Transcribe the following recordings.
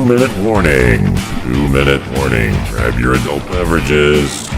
2-minute warning. 2-minute warning. Grab your adult beverages.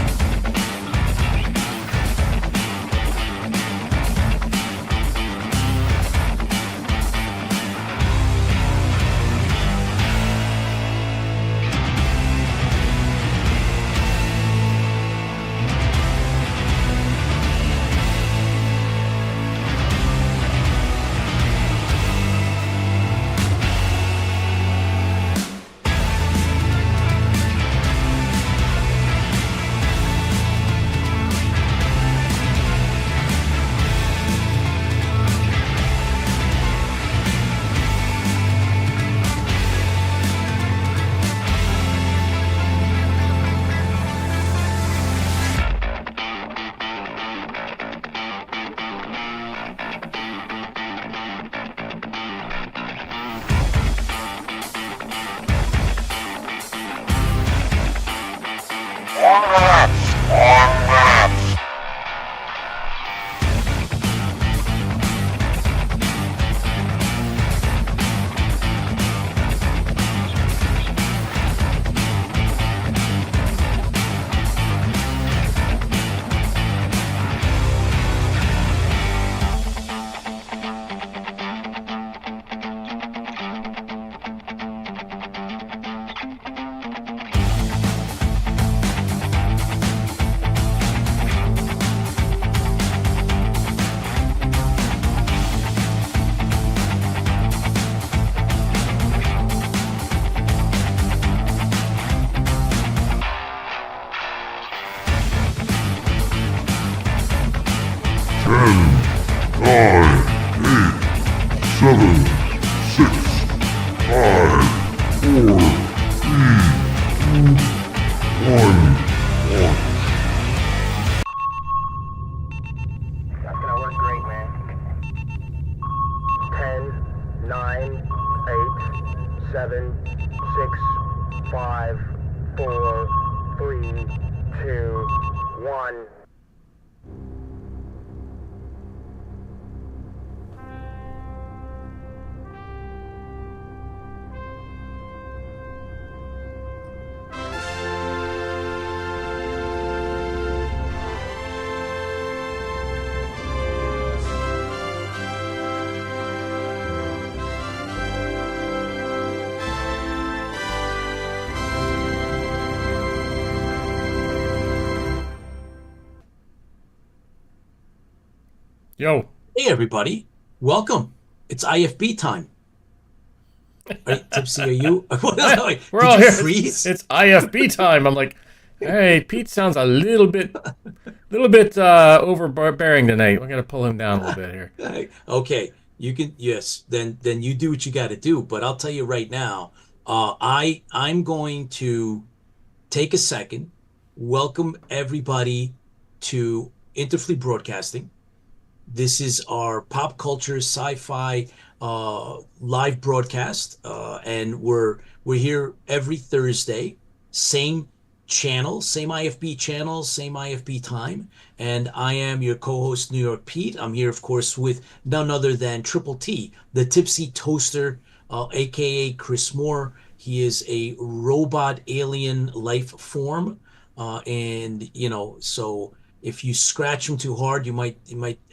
Yo. Hey, everybody. Welcome. It's IFB time. Right, Tipsy, are you? We're all here. Freeze? It's IFB time. I'm like, hey, Pete sounds a little bit overbearing tonight. We're going to pull him down a little bit here. Okay. You can, yes, then you do what you got to do. But I'll tell you right now, I'm going to take a second, welcome everybody to Interfleet Broadcasting. This is our pop culture sci-fi live broadcast, and we're here every Thursday, same channel, same IFB channel, same IFB time, and I am your co-host, New York Pete. I'm here, of course, with none other than Triple T, the Tipsy Toaster, aka Chris Moore. He is a robot alien life form, and so. If you scratch them too hard, you might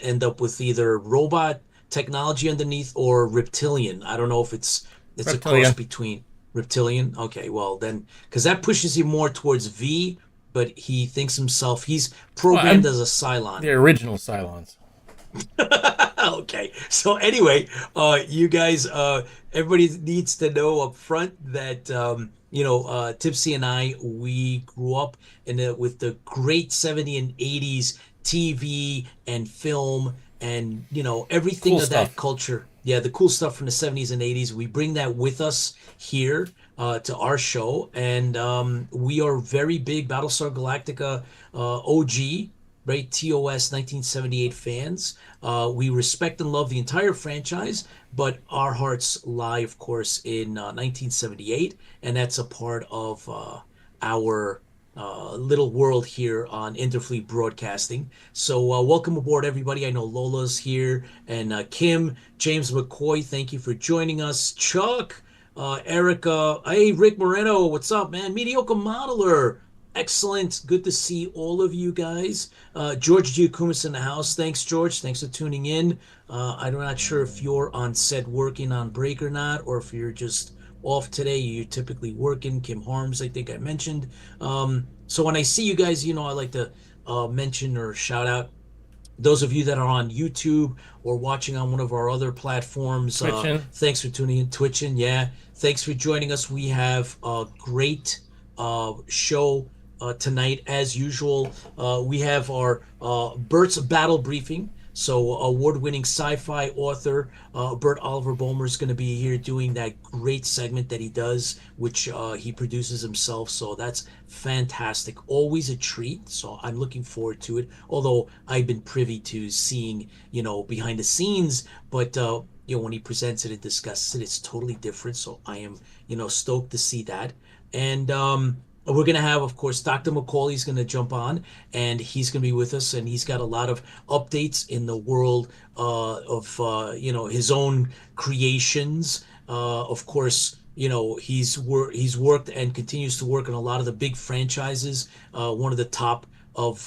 end up with either robot technology underneath or reptilian. I don't know if it's reptilian. A cross between reptilian. Okay, well then, because that pushes you more towards V, but he thinks himself he's programmed as a Cylon. The original Cylons. Okay, so anyway, you guys, everybody needs to know up front that Tipsy and I, we grew up with the great 70s and 80s TV and film and everything cool of stuff. That culture. Yeah, the cool stuff from the 70s and 80s. We bring that with us here to our show, and we are very big Battlestar Galactica OG. Right, TOS 1978 fans. We respect and love the entire franchise, but our hearts lie, of course, in 1978, and that's a part of our little world here on Interfleet Broadcasting. So welcome aboard, everybody. I know Lola's here, and Kim, James McCoy, thank you for joining us. Chuck, Erica. Hey, Rick Moreno, what's up, man? Mediocre Modeler. Excellent. Good to see all of you guys. George Giacomis in the house. Thanks, George. Thanks for tuning in. I'm not sure if you're on set working on break or not, or if you're just off today. You're typically working. Kim Harms, I think I mentioned. So when I see you guys, I like to mention or shout out those of you that are on YouTube or watching on one of our other platforms. Twitching. Thanks for tuning in, Twitching. Yeah, thanks for joining us. We have a great show tonight, as usual. We have our Bert's Battle Briefing. So, award-winning sci-fi author Bert Oliver Boehmer is going to be here doing that great segment that he does, which he produces himself. So that's fantastic. Always a treat. So I'm looking forward to it. Although I've been privy to seeing, behind the scenes, but when he presents it and discusses it, it's totally different. So I am, stoked to see that. And we're going to have, of course, Dr. McCauley's going to jump on, and he's going to be with us, and he's got a lot of updates in the world of, his own creations. Of course, he's worked and continues to work on a lot of the big franchises. One of the top of,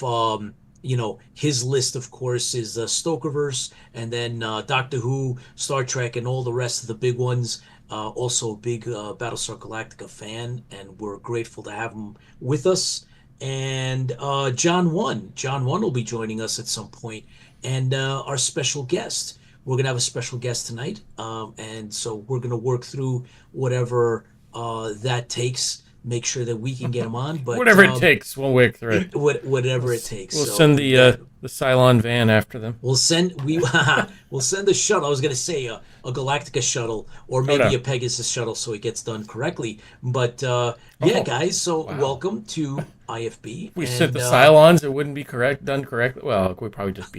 his list, of course, is the Stokerverse, and then Doctor Who, Star Trek, and all the rest of the big ones. Also a big Battlestar Galactica fan, and we're grateful to have him with us. And John One will be joining us at some point, and our special guest. We're gonna have a special guest tonight, and so we're gonna work through whatever that takes. Make sure that we can get him on, but Whatever it takes, we'll work through it. Whatever it takes. We'll So send the Cylon van after them. we'll send the shuttle. I was gonna say a Galactica shuttle or maybe no. a Pegasus shuttle, so it gets done correctly. But yeah, guys. So welcome to IFB. We sent the Cylons. It wouldn't be done correctly. Well, we'd probably just be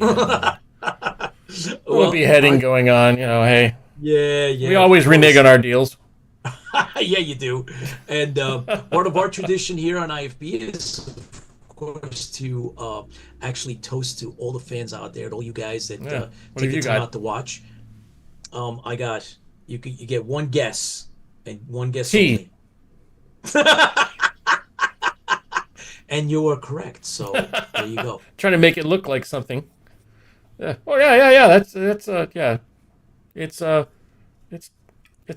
beheading going on. Hey. Yeah. We always renege on our deals. Yeah, you do. And part of our tradition here on IFB is, of course, to actually toast to all the fans out there, to all you guys that take the time out to watch. I got you get one guess and one guess only. And you are correct. So there you go. Trying to make it look like something. Yeah. Oh yeah. That's yeah. It's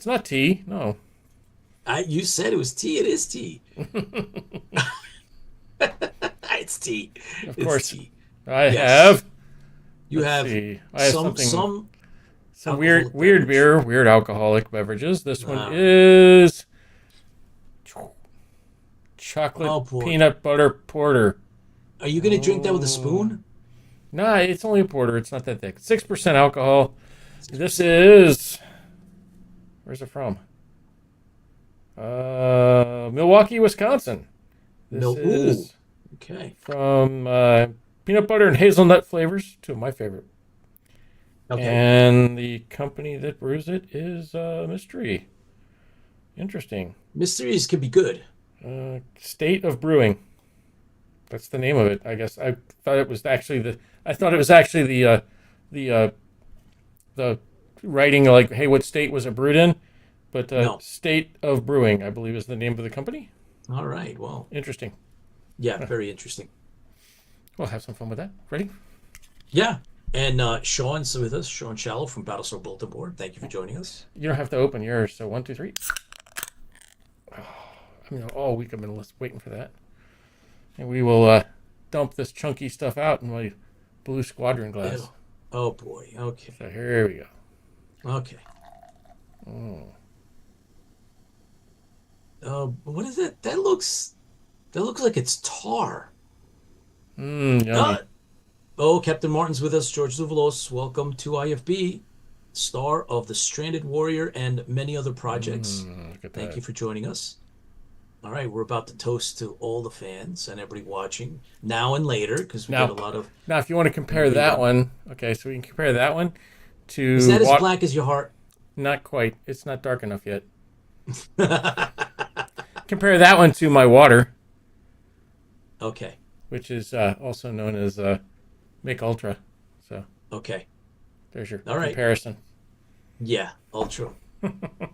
not tea. No. You said it was tea. It is tea. It's tea. Of course. Tea. I have. You have some weird beer, weird alcoholic beverages. This one is chocolate peanut butter porter. Are you gonna drink that with a spoon? Nah, it's only a porter. It's not that thick. 6% alcohol. This is. Where's it from? Milwaukee, Wisconsin. This is okay. From peanut butter and hazelnut flavors, two of my favorite. Okay. And the company that brews it is Mystery. Interesting. Mysteries can be good. State of Brewing. That's the name of it. I guess I thought it was actually the writing like, hey, what state was it brewed in? But no. State of Brewing, I believe, is the name of the company. All right. Well, interesting. Yeah, very interesting. We'll have some fun with that. Ready? Yeah. And Sean's with us. Sean Shallow from Battlestar Bulletin Board. Thank you for joining us. You don't have to open yours. So 1, 2, 3. All week I've been waiting for that. And we will dump this chunky stuff out in my blue Squadron glass. Ew. Oh boy. Okay. So here we go. Okay. What is it? That looks like it's tar. Yummy. Captain Martin's with us. George Zuvalos, welcome to IFB, star of The Stranded Warrior and many other projects. Thank you for joining us. All right, we're about to toast to all the fans and everybody watching now and later, because we get a lot of. Now, if you want to compare that one, okay, so we can compare that one to. Is that as black as your heart? Not quite. It's not dark enough yet. Compare that one to my water. Okay. Which is also known as Mick Ultra. So. Okay. There's your comparison. Yeah, Ultra.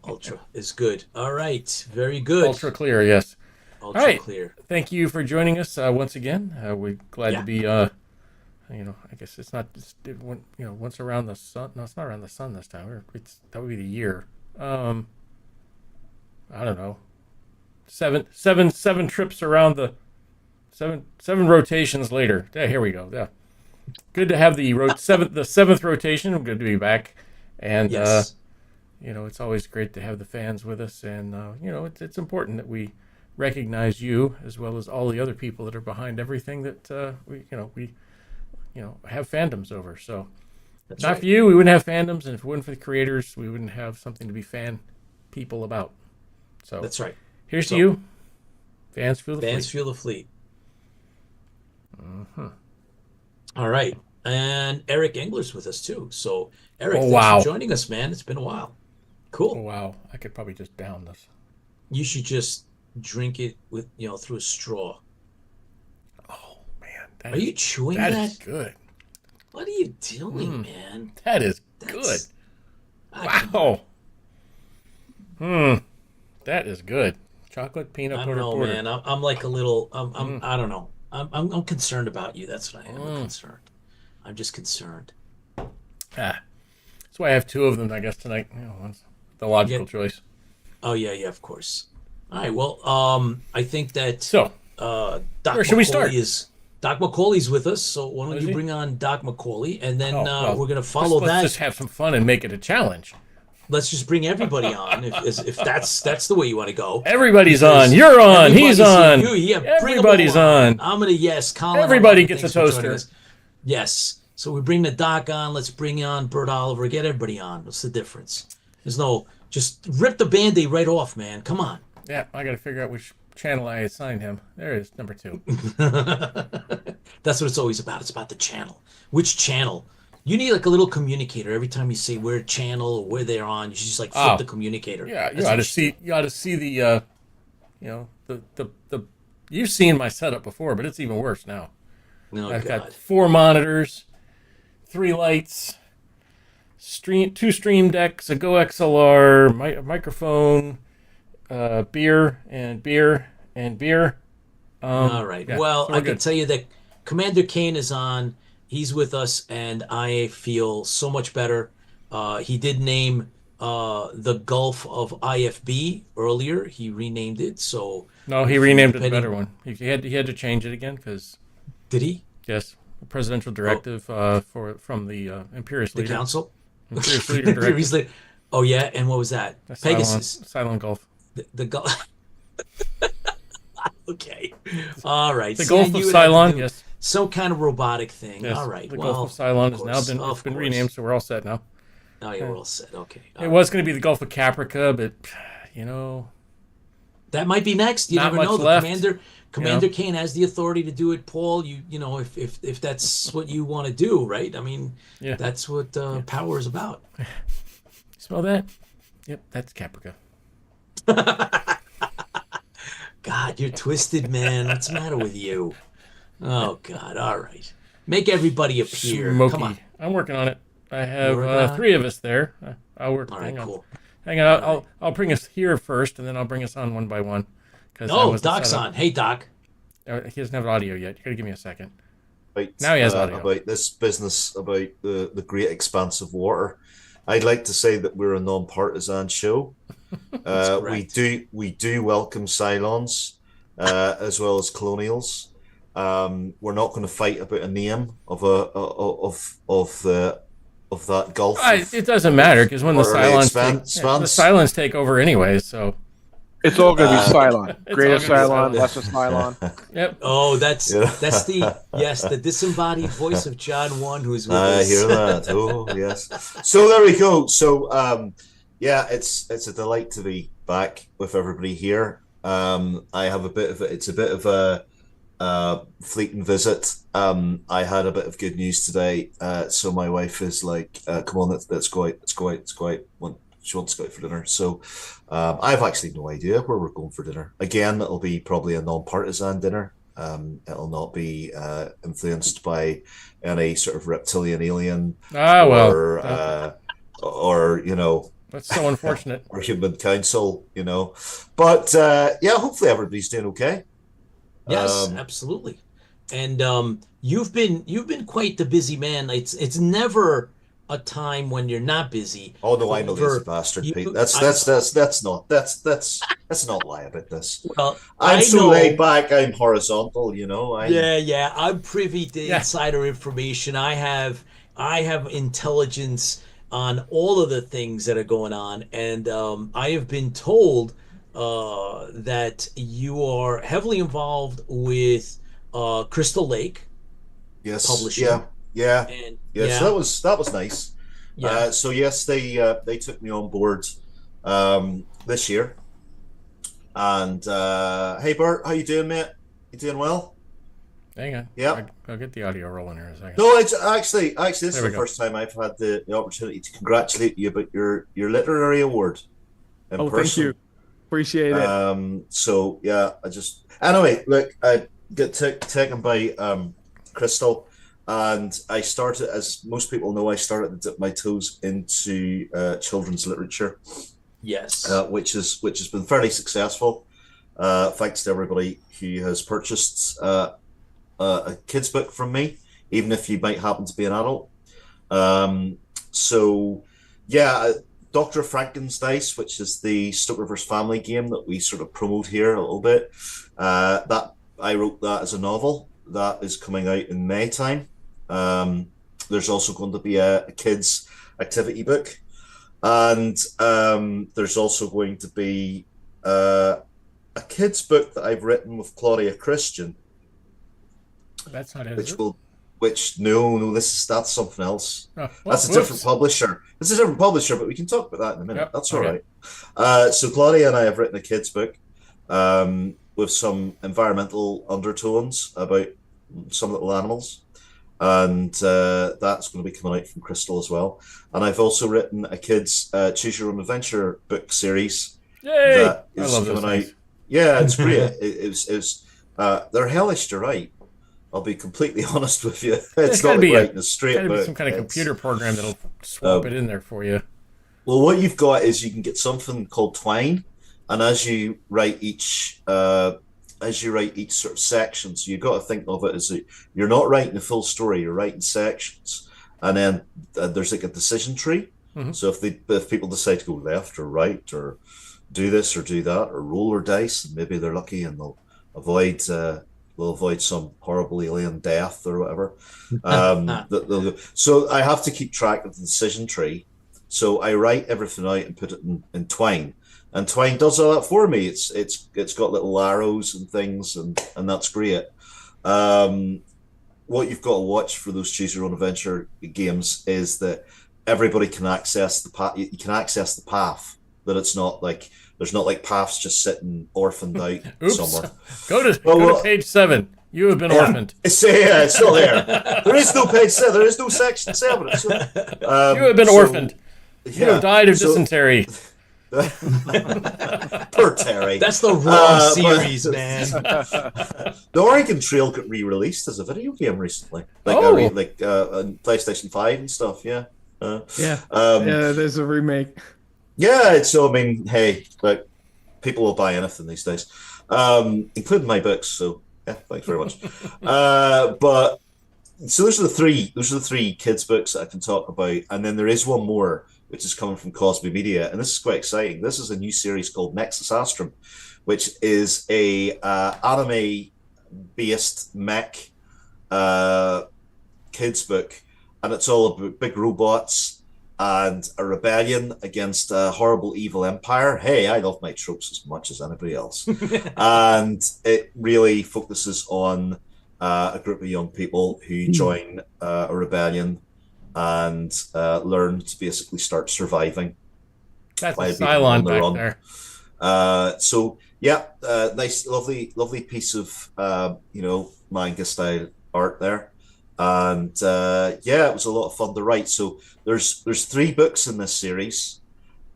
Ultra is good. All right. Very good. Ultra clear, yes. Ultra All right. clear. Thank you for joining us once again. We're glad to Yeah. be. I guess it's not. Once around the sun. No, it's not around the sun this time. That would be the year. I don't know. Seven trips around the seven rotations later. Yeah, here we go. Yeah, good to have the seventh rotation. I'm good to be back, and Yes. it's always great to have the fans with us, and it's important that we recognize you as well as all the other people that are behind everything that we have fandoms over. So That's not right. for you, we wouldn't have fandoms, and if it wasn't for the creators, we wouldn't have something to be fan people about. So That's right. here's So, to you, fans feel the Fans fleet. Fuel the Fleet. Mm-hmm. All right. And Eric Engler's with us too. So, Eric, Oh, thanks wow. for joining us, man. It's been a while. Oh Cool. wow, I could probably just down this. You should just drink it with, through a straw. Oh man, Are you chewing that that? is good. What are you doing, man? That is That's good. I, Wow. That is good. Chocolate peanut I butter don't know, porter. man. I'm like a little. I don't know. I'm concerned about you. That's what I am. I'm concerned. I'm just concerned. That's why I have two of them. I guess tonight. One's the logical Yeah. choice. Oh yeah, yeah, of course. All right. Well, I think that So Doc where should we start? Doc Macaulay's with us. So why don't Is you he? bring on Doc Macaulay, and then well, we're gonna follow let's that. just have some fun and make it a challenge. Let's just bring everybody on if that's the way you want to go. Everybody's Because on. You're on. He's everybody's on. here. Yeah, bring 'em Everybody's all on. I'm gonna yes, Colin. Everybody Armando, gets a thanks for joining toaster. us. Yes. So we bring the Doc on. Let's bring on Bert Oliver. Get everybody on. What's the difference? There's no just rip the Band-Aid right off, man. Come on. Yeah, I got to figure out which channel I assigned him. There it is, number 2. That's what it's always about. It's about the channel. Which channel? You need like a little communicator every time you say where channel or where they're on. You should just like flip the communicator. Yeah, you That's ought what to see. You ought to see the. The. You've seen my setup before, but it's even worse now. Oh, I've God. got 4 monitors, 3 lights, 2 stream decks, a Go XLR, microphone, beer and beer and beer. All right. Yeah, Well, so we're I can good. tell you that Commander Kane is on. He's with us, and I feel so much better. He did name the Gulf of IFB earlier. He renamed it. So No, he if renamed it a depending- better one. He had to change it again because Did he? yes, a presidential directive from the Imperious The leader. council? Imperious leader directive. Previously. Oh yeah, and what was that? Pegasus. Silent Gulf. The Gulf. Okay. All right. The See, Gulf of you would have to Cylon. do Yes. Some kind of robotic thing. Yes. All right. The Well, Gulf of Cylon has of now course, been of course. renamed, so we're all set now. Oh, you're all set. Okay. All It right. was going to be the Gulf of Caprica, but That might be next. You Not never much know. The left, Commander Kane has the authority to do it, Paul. If that's what you want to do, right? I mean, Yeah. that's what power is about. Smell that? Yep, that's Caprica. God, you're twisted, man. What's the matter with you? Oh God. All right. Make everybody appear. Smoky. Come on. I'm working on it. I have Working on it? 3 of us there. I'll work. All right. Hang on. Cool. Hang on. I'll bring us here first, and then I'll bring us on one by one. No, Doc's on. Hey, Doc. He doesn't have audio yet. You gotta give me a second. Right, Now he has audio. about this business about the great expanse of water. I'd like to say that we're a non-partisan show. correct. We do welcome Cylons as well as Colonials. We're not going to fight about a name of that Gulf. It doesn't matter because when the Or Cylons take over anyways. So It's all going to be Cylon. It's Greater all gonna be Cylon, Cylon. lesser Cylon. yep. Oh, that's Yeah. that's the disembodied voice of John One who's with I us. hear that. Oh, yes. So there we go. So, yeah, it's a delight to be back with everybody here. I have it's a bit of a fleeting visit. I had a bit of good news today. So my wife is like, come on, let's go out. Let's go out. Let's go out. She wants to go out for dinner. So I have actually no idea where we're going for dinner. Again, it'll be probably a non-partisan dinner. It'll not be influenced by any sort of reptilian alien or That's so unfortunate. or human council, But yeah, hopefully everybody's doing okay. Yes, absolutely. And you've been quite the busy man. It's never a time when you're not busy. Oh no, I know this However, bastard, you, Pete. I, Let's not lie about this. well, I'm I so know. laid back. I'm horizontal. Yeah. I'm privy to Yeah. insider information. I have intelligence on all of the things that are going on, and I have been told that you are heavily involved with Crystal Lake Yes. Publishing. Yeah. And Yeah. So that was nice. yeah. So yes, they took me on board this year. And hey Bert, how you doing, mate? You doing well? Hang on. Yeah. I'll get the audio rolling here in a second. No, it's actually this is There we the go. first time I've had the opportunity to congratulate you about your literary award in person. Thank you. Appreciate it. So yeah, anyway, look, I get taken by Crystal, and I started, as most people know, I started to dip my toes into children's literature. Yes. Which has been fairly successful, thanks to everybody who has purchased a kid's book from me, even if you might happen to be an adult. So yeah, Dr. Frankenstein, which is the Stoke Rivers family game that we sort of promote here a little bit, that I wrote that as a novel that is coming out in May time. There's also going to be a kids activity book. And there's also going to be a kid's book that I've written with Claudia Christian. That's not it. That's something else. Oh, well, That's a different publisher. It's a different publisher, but we can talk about that in a minute. Yep, That's all okay. right. So Claudia and I have written a kid's book with some environmental undertones about some little animals. And that's going to be coming out from Crystal as well. And I've also written a kids' Choose Your Own Adventure book series. Yay! That is I love those coming out. things. Yeah, it's great. They're hellish to write. I'll be completely honest with you. It's not like writing a straight Gotta book. be some kind of computer program that'll swap it in there for you. Well, what you've got is you can get something called Twine, and as you write each sort of section, so you've got to think of it as you're not writing the full story, you're writing sections, and then there's like a decision tree. Mm-hmm. So if people decide to go left or right or do this or do that or roll or dice, and maybe they're lucky and they'll avoid some horrible alien death or whatever. So I have to keep track of the decision tree. So I write everything out and put it in Twine. And Twine does all that for me. It's got little arrows and things, and that's great. What you've got to watch for those Choose Your Own Adventure games is that everybody can access the path. You can access the path. That it's not like there's not like paths just sitting orphaned out somewhere. Go to page 7. You have been orphaned. It's still there. There is no page 7. There is no section 7. You have been orphaned. You have died of dysentery. Poor Terry. That's the wrong series, man. The Oregon Trail got re-released as a video game recently, on PlayStation 5 and stuff. Yeah. There's a remake. Yeah, so I mean, hey, like people will buy anything these days, including my books. So yeah, thanks very much. But so those are the three kids' books that I can talk about, and then there is one more which is coming from Cosby Media, and this is quite exciting. This is a new series called Nexus Astrum, which is a anime-based mech kids' book, and it's all about big robots and a rebellion against a horrible evil empire. Hey, I love my tropes as much as anybody else. And it really focuses on a group of young people who join a rebellion and learn to basically start surviving. That's a Cylon back there. So yeah, nice, lovely piece of manga style art there. And it was a lot of fun to write. So there's 3 books in this series,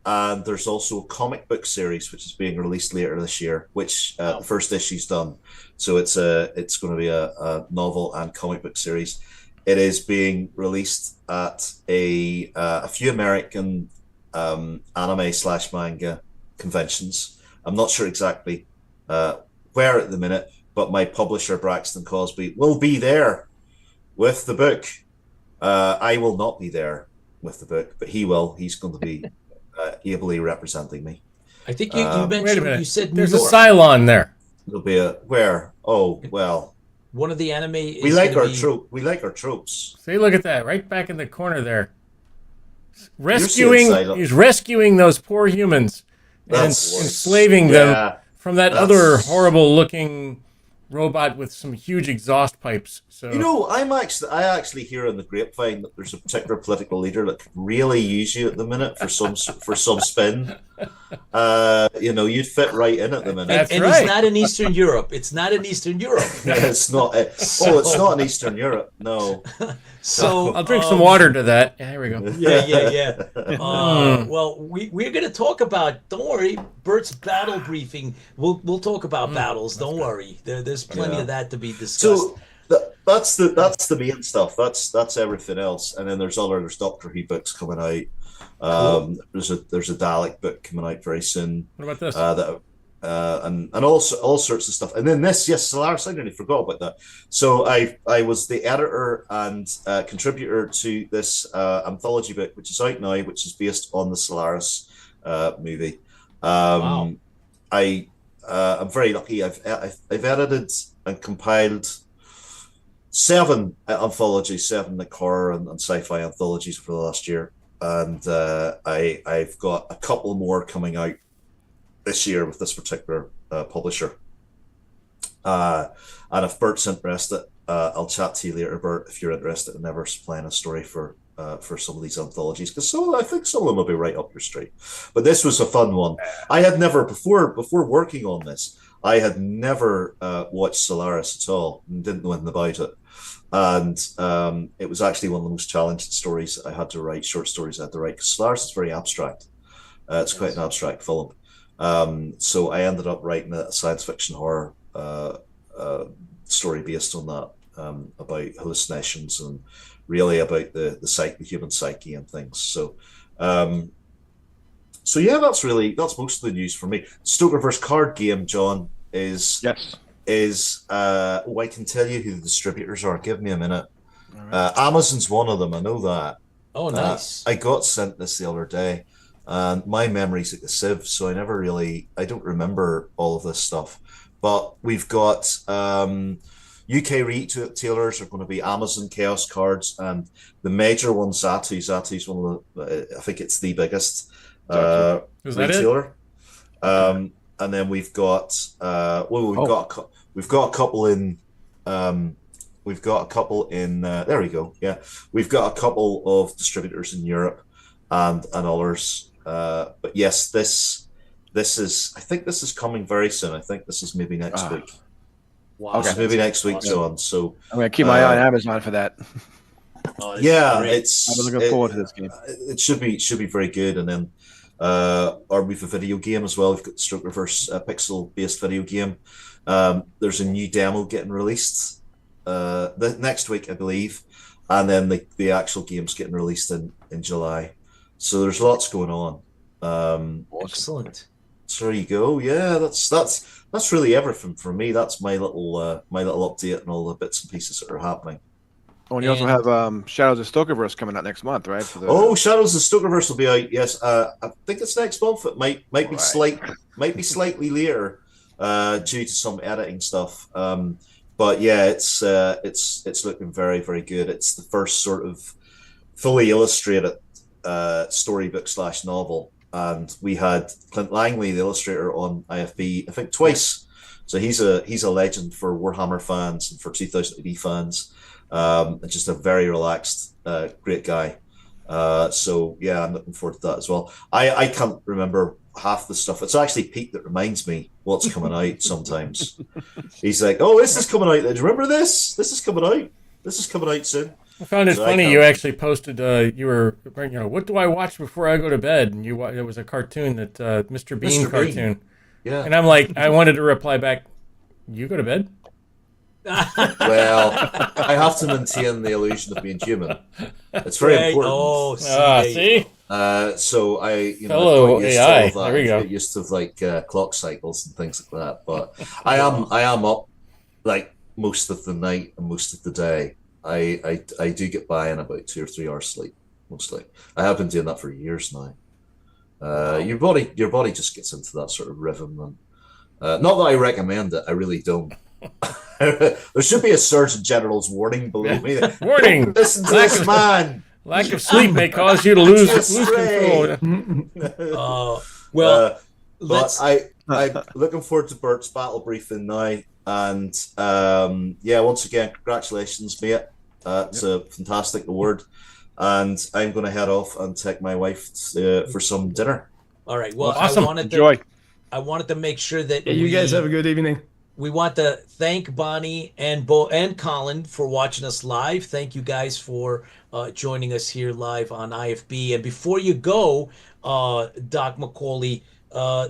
and there's also a comic book series which is being released later this year, which the first issue's done. So it's going to be a novel and comic book series. It is being released at a few American anime/manga conventions. I'm not sure exactly where at the minute, but my publisher Braxton Cosby will be there with the book. I will not be there with the book, but he will. He's going to be ably representing me. I think you Wait a mentioned, minute. you said There's New a York. Cylon there. There'll be a where? Oh well, One of the anime is we like our be... trope. We like our tropes. See, look at that, right back in the corner there. Silent. He's rescuing those poor humans and That's- enslaving them Yeah, from that that's- other horrible-looking robot with some huge exhaust pipes. So you know, I actually hear in the grapevine that there's a particular political leader that could really use you at the minute for some spin. You know, you'd fit right in at the minute. That's and right. it's not in Eastern Europe. It's not in Eastern Europe. It's not. It's not in Eastern Europe. No. So I'll drink some water to that. Yeah, here we go. Yeah. Well, we're going to talk about. Don't worry, Bert's battle briefing. We'll talk about battles. Don't worry. There's plenty of that to be discussed. So that's the main stuff. That's everything else, and then there's Doctor Who books coming out. Cool. There's a Dalek book coming out very soon. What about this? And also all sorts of stuff. And then this, yes, Solaris. I nearly forgot about that. So I was the editor and contributor to this anthology book, which is out now, which is based on the Solaris movie. Wow. I'm very lucky. I've edited and compiled 7 anthologies, 7 like horror and sci-fi anthologies for the last year, and I've got a couple more coming out this year with this particular publisher. And if Bert's interested, I'll chat to you later, Bert, if you're interested in ever supplying a story for some of these anthologies, because I think some of them will be right up your street. But this was a fun one. I had never before working on this. I had never watched Solaris at all and didn't know anything about it. And it was actually one of the most challenging stories I had to write, short stories I had to write, because Solaris is very abstract. It's quite an abstract film. So I ended up writing a science fiction horror story based on that, about hallucinations and really about the human psyche and things. So yeah, that's most of the news for me. Stokerverse card game, John, is I can tell you who the distributors are. Give me a minute. Right. Amazon's one of them. I know that. Oh, nice. I got sent this the other day, and my memory's like a sieve, so I don't remember all of this stuff. But we've got UK retailers are going to be Amazon, Chaos Cards, and the major one, Zatu. Zatu's one of the, I think it's the biggest retailer. And then we've got we've got a couple in there we go. Yeah, we've got a couple of distributors in Europe and others. But yes, this is, I think this is coming very soon. I think this is maybe next week. Wow. Okay. Maybe next week, John. So I'm gonna keep my eye on Amazon for that. Yeah, great. I'm looking forward to this game. It should be very good. And then we've a video game as well. We've got the Stroke Reverse pixel based video game. There's a new demo getting released next week, I believe, and then the actual game's getting released in July. So there's lots going on. Excellent. So there you go. Yeah, that's really everything for me. That's my little update and all the bits and pieces that are happening. Oh, and you also have Shadows of Stokerverse coming out next month, right? Shadows of Stokerverse will be out. Yes, I think it's next month. It might be slightly later due to some editing stuff. But yeah, it's looking very, very good. It's the first sort of fully illustrated storybook / novel. And we had Clint Langley, the illustrator, on IFB, I think twice. So he's a legend for Warhammer fans and for 2000 AD fans. And just a very relaxed, great guy. So yeah, I'm looking forward to that as well. I can't remember half the stuff. It's actually Pete that reminds me what's coming out sometimes. He's like, "Oh, this is coming out. Do you remember this? This is coming out. This is coming out soon." I found it funny. You actually posted. You were, what do I watch before I go to bed? And it was a cartoon that Mr. Bean cartoon. Yeah. And I'm like, I wanted to reply back. You go to bed? Well, I have to maintain the illusion of being human. It's very important. Oh, see? So I, I've Hello, got used to all AI. of that. There we I've go. got used to like clock cycles and things like that. But I am up like most of the night and most of the day. I do get by in about 2 or 3 hours sleep mostly. I have been doing that for years now. Your body just gets into that sort of rhythm, and not that I recommend it. I really don't. There should be a Surgeon General's warning below me. Warning: Don't listen to lack this of man. lack of sleep may cause you to lose Astray. control. Well, But let's. I'm looking forward to Bert's battle briefing now, and yeah, once again, congratulations, mate. It's a fantastic award, and I'm going to head off and take my wife for some dinner. All right. Well, Awesome. I wanted to make sure that Yeah, you guys have a good evening. we want to thank Bonnie and and Colin for watching us live. Thank you guys for joining us here live on IFB. And before you go, Doc McCauley,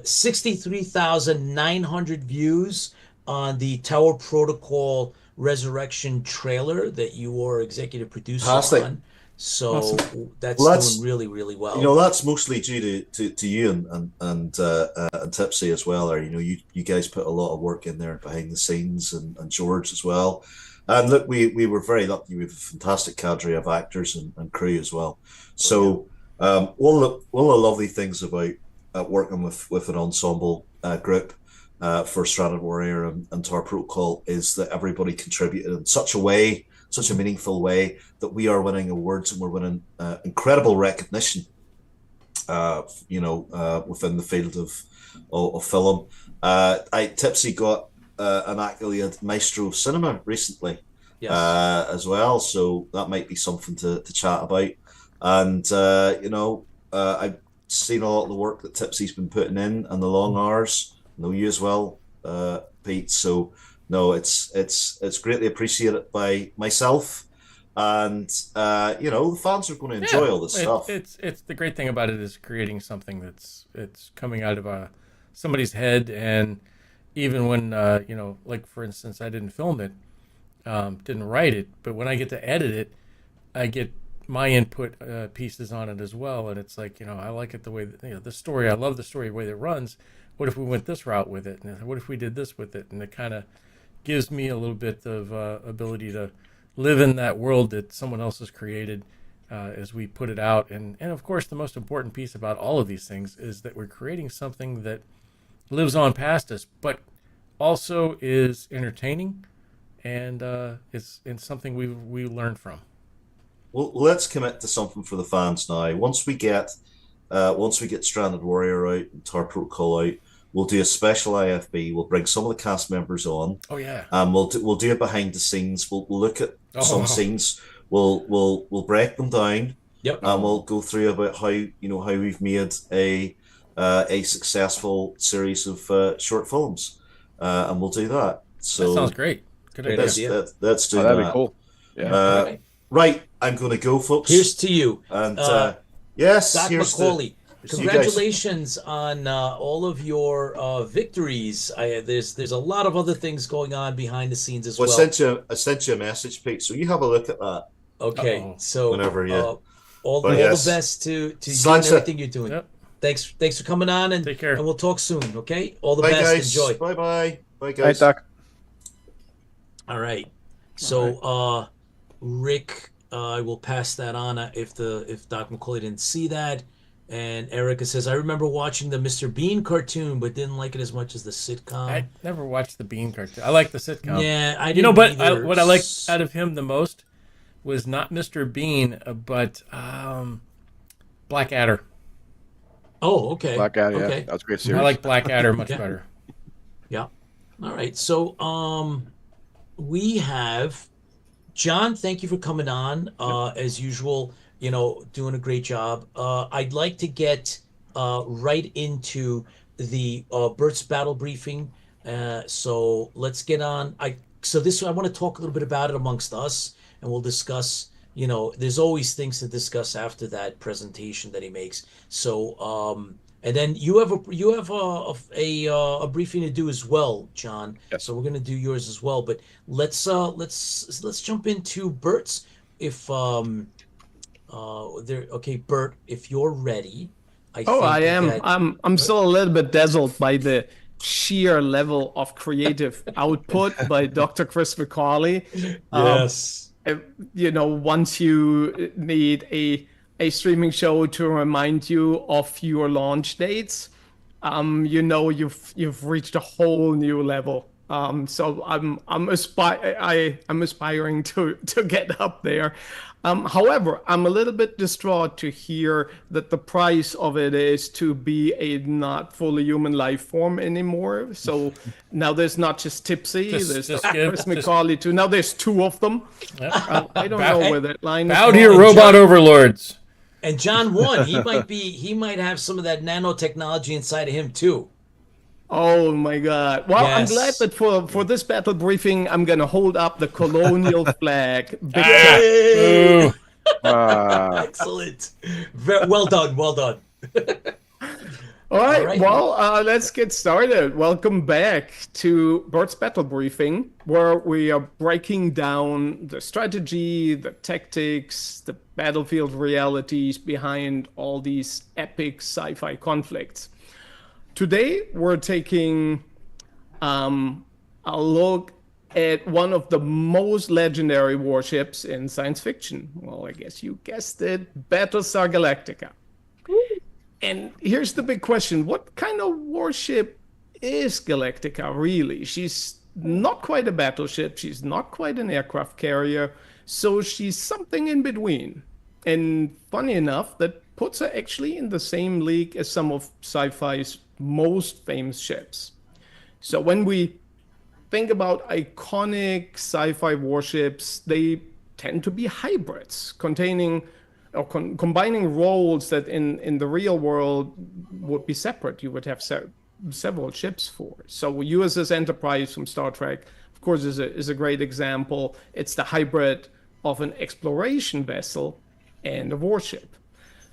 63,900 views on the Tower Protocol Resurrection trailer that you were executive producer Fantastic. on. So Awesome. that's Well, that's- doing really, really well. That's mostly due to you and Tipsy as well. Or you guys put a lot of work in there behind the scenes, and George as well. And look, we were very lucky. We have a fantastic cadre of actors and crew as well. So one of the lovely things about working with an ensemble group for Stranded Warrior and Tower Protocol is that everybody contributed in such a meaningful way that we are winning awards, and we're winning incredible recognition within the field of film. Tipsy got an accolade Maestro of Cinema recently. Yes. As well, so that might be something to chat about. And I've seen a lot of the work that Tipsy's been putting in and the long hours. I know you as well, Pete. So no, it's greatly appreciated by myself, and the fans are going to enjoy all this stuff. It's the great thing about it is creating something it's coming out of somebody's head, and even when like for instance, I didn't film it, didn't write it, but when I get to edit it, I get my input pieces on it as well, and it's like I like it the way that, the story. I love the story, the way that it runs. What if we went this route with it? And what if we did this with it? And it kind of gives me a little bit of ability to live in that world that someone else has created as we put it out. And of course, the most important piece about all of these things is that we're creating something that lives on past us, but also is entertaining, and it's something we learn from. Well, let's commit to something for the fans now. Once we get Stranded Warrior out and Tower Protocol out, we'll do a special IFB. We'll bring some of the cast members on. Oh yeah. We'll do it behind the scenes. We'll look at some scenes. We'll break them down. Yep. And we'll go through about how we've made a successful series of short films, and we'll do that. So that sounds great. Good idea. Let's do that'd that. be cool. Yeah. Right, I'm going to go, folks. Here's to you. And yes, Doc here's McCauley. to you guys. Congratulations on all of your victories. There's a lot of other things going on behind the scenes as well. I sent you a message, Pete. So you have a look at that. Okay, Uh-oh. so Whenever, yeah. all Yes. the best to you and Slancha. everything you're doing. Yep. Thanks for coming on, and Take care. and we'll talk soon. Okay, all the Bye, best. guys. Enjoy. Bye, Hey, guys. Doc. All right. So Rick, I will pass that on if Doc McCauley didn't see that. And Erica says, I remember watching the Mr. Bean cartoon, but didn't like it as much as the sitcom. I never watched the Bean cartoon. I like the sitcom. Yeah, I You didn't know, but either. what I liked out of him the most was not Mr. Bean, but Blackadder. Oh, okay. Blackadder, yeah. Okay. That was a great series. I like Blackadder much Yeah. better. Yeah. All right. So we have John, thank you for coming on. As usual, doing a great job. I'd like to get right into the Bert's battle briefing. So let's get on. I want to talk a little bit about it amongst us, and we'll discuss. There's always things to discuss after that presentation that he makes. So and then you have a briefing to do as well, John. Yes. So we're gonna do yours as well. But let's jump into Bert's. If There. Okay, Bert, if you're ready, I Oh, I think am. that. I'm still a little bit dazzled by the sheer level of creative output by Dr. Chris McCauley. Um, Yes. uh, once you need a streaming show to remind you of your launch dates, you've reached a whole new level. So I'm aspiring to get up there. However, I'm a little bit distraught to hear that the price of it is to be a not fully human life form anymore. So now there's not just Tipsy, there's Chris McCauley too. Now there's two of them. I don't know where that line is. Out here, robot overlords. And John 1, he might have some of that nanotechnology inside of him too. Oh my God. Well, Yes. I'm glad that for this battle briefing, I'm going to hold up the colonial flag. Big time. Hey! Uh, Excellent. Well done. Well done. All right, right. well, let's get started. Welcome back to Bert's Battle Briefing, where we are breaking down the strategy, the tactics, the battlefield realities behind all these epic sci-fi conflicts. Today, we're taking a look at one of the most legendary warships in science fiction. Well, I guess you guessed it, Battlestar Galactica. And here's the big question. What kind of warship is Galactica, really? She's not quite a battleship. She's not quite an aircraft carrier. So she's something in between. And funny enough, that puts her actually in the same league as some of sci-fi's most famous ships. So when we think about iconic sci-fi warships, they tend to be hybrids containing or combining roles that in the real world would be separate. You would have several ships for. So USS Enterprise from Star Trek, of course, is a great example. It's the hybrid of an exploration vessel and a warship.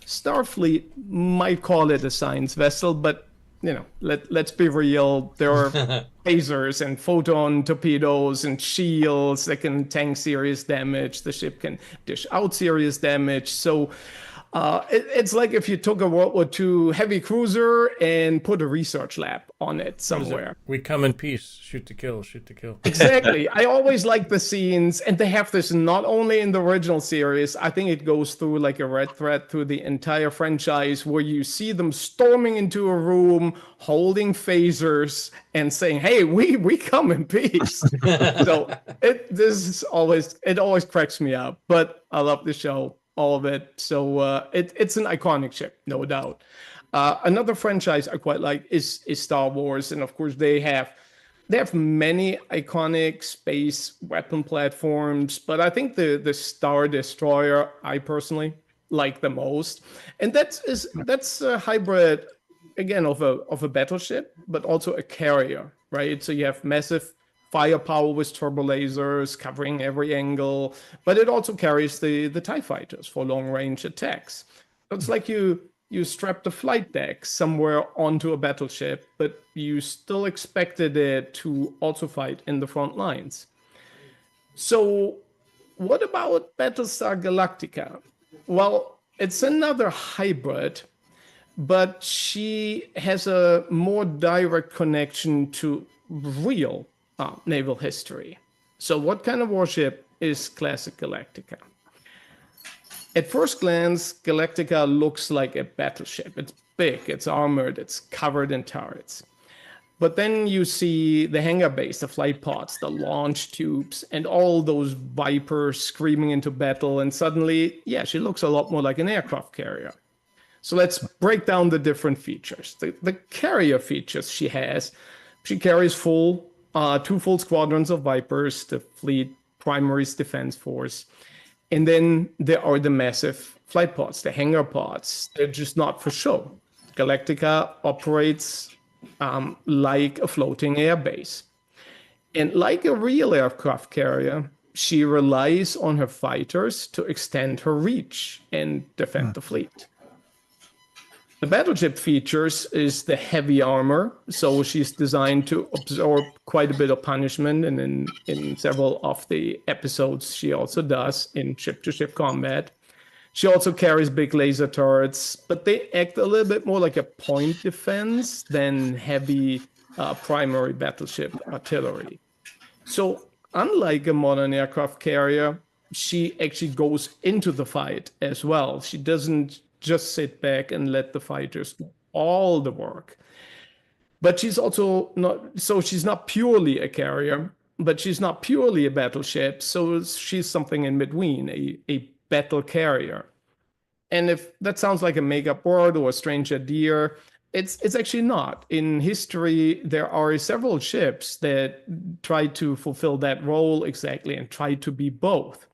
Starfleet might call it a science vessel, but let's be real. There are phasers and photon torpedoes and shields that can tank serious damage. The ship can dish out serious damage. So it's like if you took a World War II heavy cruiser and put a research lab on it somewhere. We come in peace. Shoot to kill, shoot to kill. Exactly. I always like the scenes, and they have this not only in the original series. I think it goes through like a red thread through the entire franchise, where you see them storming into a room, holding phasers, and saying, "Hey, we come in peace." So it always cracks me up. But I love the show, all of it. So it's an iconic ship, no doubt. Another franchise I quite like is Star Wars, and of course they have many iconic space weapon platforms, but I think the Star Destroyer I personally like the most, and that's a hybrid again of a battleship, but also a carrier, right? So you have massive firepower with turbo lasers covering every angle, but it also carries the TIE fighters for long range attacks. So it's like you strapped a flight deck somewhere onto a battleship, but you still expected it to also fight in the front lines. So what about Battlestar Galactica? Well, it's another hybrid, but she has a more direct connection to real naval history. So what kind of warship is classic Galactica? At first glance, Galactica looks like a battleship. It's big, it's armored, it's covered in turrets. But then you see the hangar base, the flight pods, the launch tubes, and all those Vipers screaming into battle. And suddenly, yeah, she looks a lot more like an aircraft carrier. So let's break down the different features. The carrier features she carries two full squadrons of Vipers, the fleet primaries defense force. And then there are the massive flight pods, the hangar pods. They're just not for show. Galactica operates like a floating airbase. And like a real aircraft carrier, she relies on her fighters to extend her reach and defend the fleet. The battleship features is the heavy armor, so she's designed to absorb quite a bit of punishment, and in several of the episodes she also does in ship-to-ship combat. She also carries big laser turrets, but they act a little bit more like a point defense than heavy primary battleship artillery. So unlike a modern aircraft carrier, she actually goes into the fight as well. She doesn't just sit back and let the fighters do all the work. But she's also not, so she's not purely a carrier, but she's not purely a battleship. So she's something in between, a battle carrier. And if that sounds like a make-up word or a strange idea, it's actually not. In history, there are several ships that try to fulfill that role exactly and try to be both.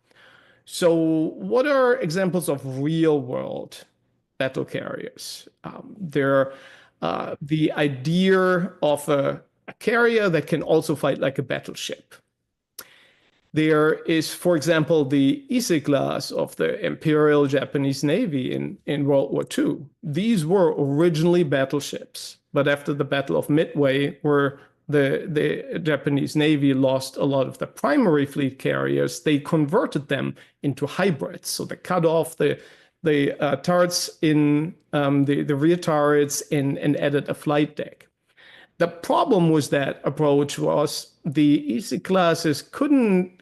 So what are examples of real-world battle carriers? They're the idea of a carrier that can also fight like a battleship. There is, for example, the Ise class of the Imperial Japanese Navy in World War II. These were originally battleships, but after the Battle of Midway, where the Japanese Navy lost a lot of the primary fleet carriers, they converted them into hybrids. So they cut off the turrets in the rear turrets and added a flight deck. The problem with that approach was the Ise classes couldn't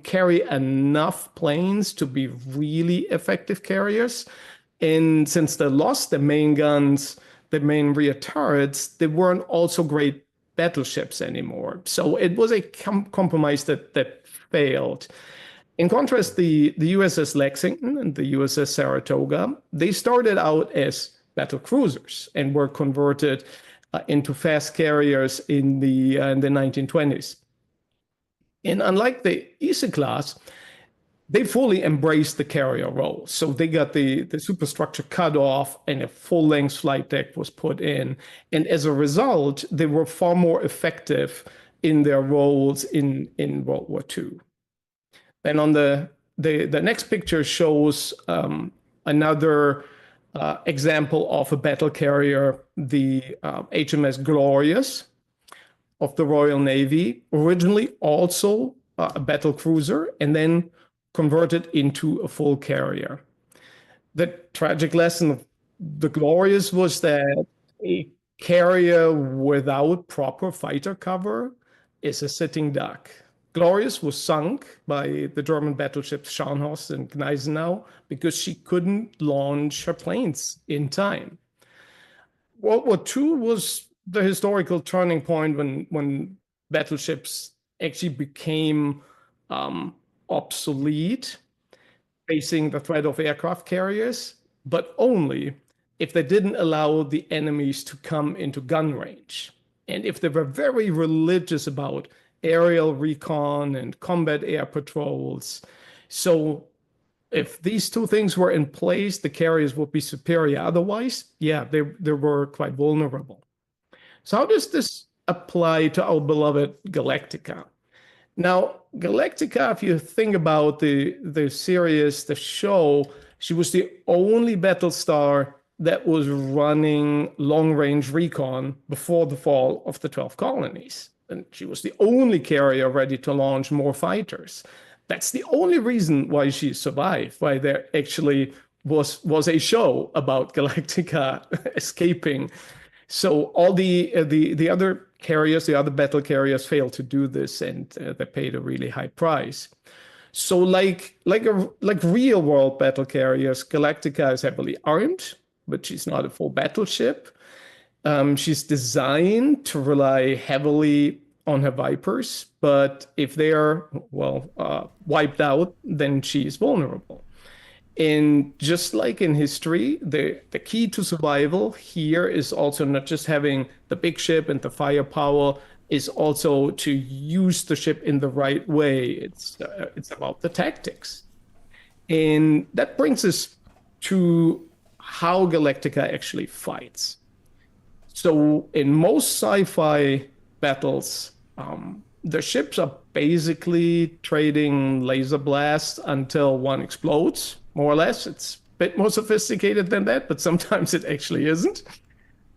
carry enough planes to be really effective carriers. And since they lost the main guns, the main rear turrets, they weren't also great battleships anymore. So it was a compromise that failed. In contrast, the USS Lexington and the USS Saratoga, they started out as battle cruisers and were converted into fast carriers in the 1920s. And unlike the Ise class, they fully embraced the carrier role. So they got the superstructure cut off and a full-length flight deck was put in. And as a result, they were far more effective in their roles in World War II. Then on the next picture shows another example of a battle carrier, the HMS Glorious of the Royal Navy, originally also a battle cruiser, and then converted into a full carrier. The tragic lesson of the Glorious was that a carrier without proper fighter cover is a sitting duck. Glorious was sunk by the German battleships Scharnhorst and Gneisenau because she couldn't launch her planes in time. World War II was the historical turning point when battleships actually became obsolete, facing the threat of aircraft carriers, but only if they didn't allow the enemies to come into gun range. And if they were very religious about aerial recon and combat air patrols. So if these two things were in place, the carriers would be superior. Otherwise, yeah, they were quite vulnerable. So how does this apply to our beloved Galactica? Now, Galactica, if you think about the series, the show, she was the only Battlestar that was running long-range recon before the fall of the 12 colonies. And she was the only carrier ready to launch more fighters. That's the only reason why she survived, why there actually was a show about Galactica escaping. So all the other carriers, the other battle carriers failed to do this, and they paid a really high price. So like real world battle carriers, Galactica is heavily armed, but she's not a full battleship. She's designed to rely heavily on her Vipers, but if they are, wiped out, then she's vulnerable. And just like in history, the key to survival here is also not just having the big ship and the firepower, is also to use the ship in the right way. It's about the tactics. And that brings us to how Galactica actually fights. So in most sci-fi battles, the ships are basically trading laser blasts until one explodes, more or less. It's a bit more sophisticated than that, but sometimes it actually isn't.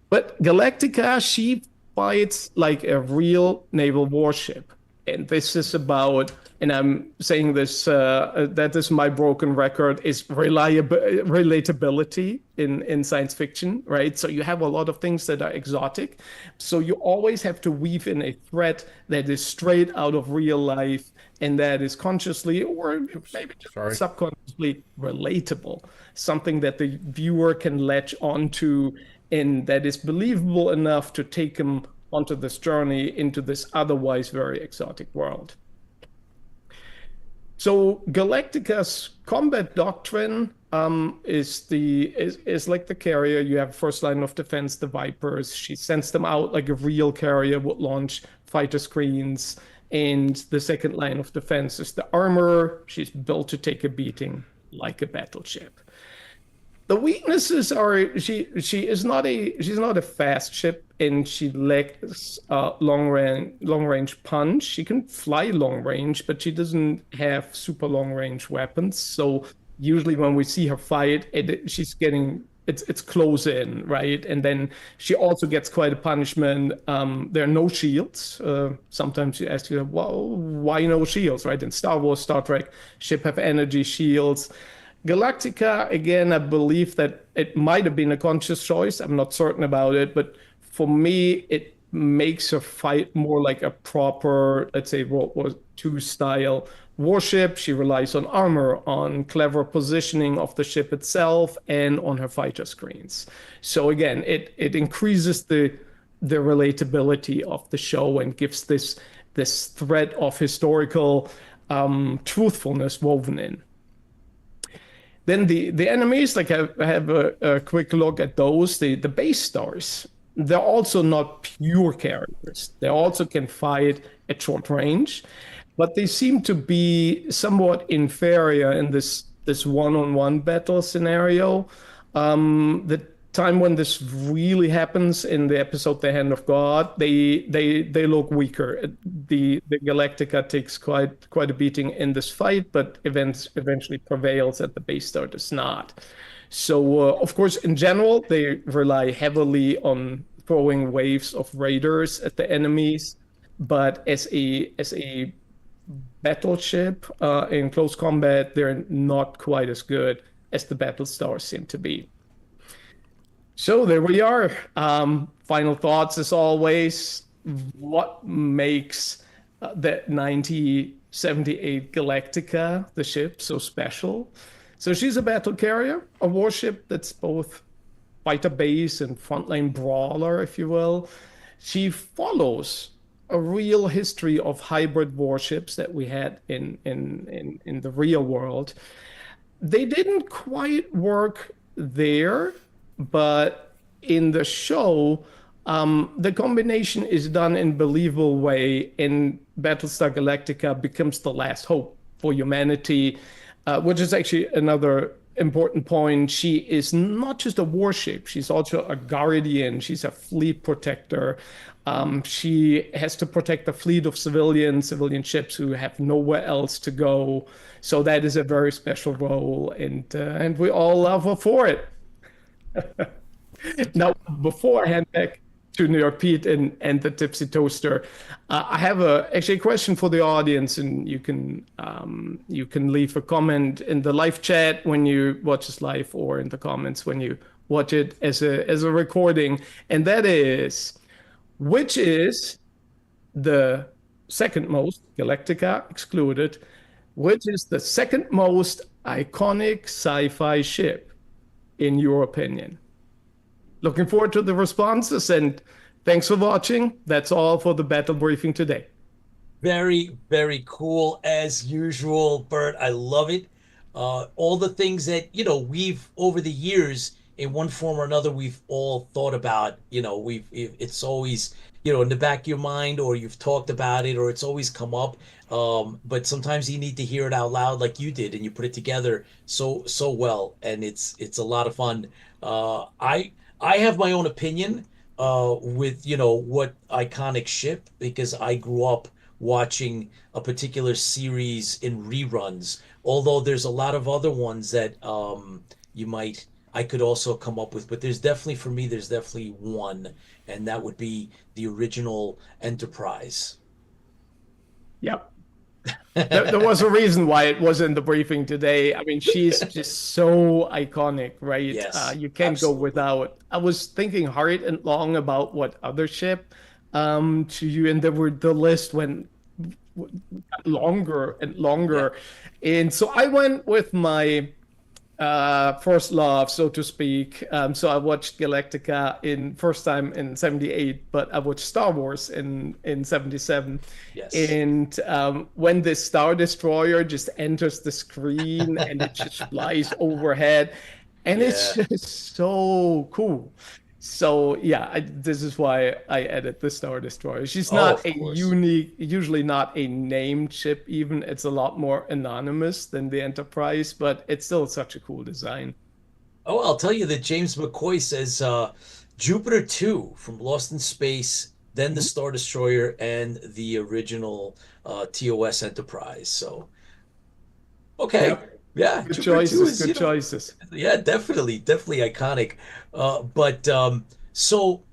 But Galactica, she fights like a real naval warship. And this is about, and I'm saying this, that is my broken record, is relatability in science fiction, right? So you have a lot of things that are exotic. So you always have to weave in a threat that is straight out of real life and that is consciously or maybe just subconsciously relatable, something that the viewer can latch onto and that is believable enough to take them onto this journey into this otherwise very exotic world. So Galactica's combat doctrine is like the carrier. You have first line of defense, the Vipers. She sends them out like a real carrier would launch fighter screens. And the second line of defense is the armor. She's built to take a beating like a battleship. The weaknesses are she's not a fast ship and she lacks long range punch. She can fly long range, but she doesn't have super long range weapons. So usually when we see her fight, she's getting it's close in, right? And then she also gets quite a punishment. There are no shields. Sometimes you ask yourself, well, why no shields, right? In Star Wars, Star Trek, ship have energy shields. Galactica, again, I believe that it might have been a conscious choice. I'm not certain about it, but for me, it makes her fight more like a proper, let's say, World War II style warship. She relies on armor, on clever positioning of the ship itself, and on her fighter screens. So again, it increases the relatability of the show and gives this thread of historical truthfulness woven in. Then the enemies, like I have a quick look at those. The base stars, they're also not pure characters. They also can fight at short range, but they seem to be somewhat inferior in this one-on-one battle scenario. The time when this really happens in the episode The Hand of God, they look weaker. The Galactica takes quite a beating in this fight, but eventually prevails, and the base star does not. So of course, in general, they rely heavily on throwing waves of raiders at the enemies, but as a battleship in close combat, they're not quite as good as the battle stars seem to be. So there we are. Final thoughts, as always. What makes the 1978 Galactica, the ship, so special? So she's a battle carrier, a warship that's both fighter base and frontline brawler, if you will. She follows a real history of hybrid warships that we had in the real world. They didn't quite work there, but in the show, the combination is done in a believable way, and Battlestar Galactica becomes the last hope for humanity, which is actually another important point. She is not just a warship, she's also a guardian, she's a fleet protector. She has to protect a fleet of civilian ships who have nowhere else to go. So that is a very special role, and we all love her for it. Now, before I hand back to New York Pete and the Tipsy Toaster, I have actually a question for the audience, and you can leave a comment in the live chat when you watch this live, or in the comments when you watch it as a recording, and that is, which is the second most, Galactica excluded, which is the second most iconic sci-fi ship, in your opinion? Looking forward to the responses, and thanks for watching. That's all for the battle briefing today. Very, very cool as usual, Bert. I love it. All the things that, we've over the years, in one form or another, we've all thought about, it's always, in the back of your mind, or you've talked about it, or it's always come up. But sometimes you need to hear it out loud like you did, and you put it together so well, and it's a lot of fun. I have my own opinion with, what iconic ship, because I grew up watching a particular series in reruns, although there's a lot of other ones that I could also come up with, but there's definitely one, and that would be the original Enterprise. Yep. There was a reason why it was in the briefing today. I mean, she's just so iconic, right? Yes, You can't go absolutely. without. I was thinking hard and long about what other ship to you, and there were the list went longer and Yeah. longer. And so I went with my first love, so to speak. So I watched Galactica in first time in '78, but I watched Star Wars in '77. Yes. And when this Star Destroyer just enters the screen and it just flies overhead, and it's Yeah. just so cool. So yeah, this is why I added the Star Destroyer. She's Oh, not of a course. unique, usually not a named ship even. It's a lot more anonymous than the Enterprise, but it's still such a cool design. Oh, I'll tell you that James McCoy says Jupiter 2 from Lost in Space, then the Mhm. Star Destroyer, and the original TOS Enterprise. So, okay. Yep. Yeah, Good Jupiter 2 choices. is, Good choices. yeah, definitely iconic. But so,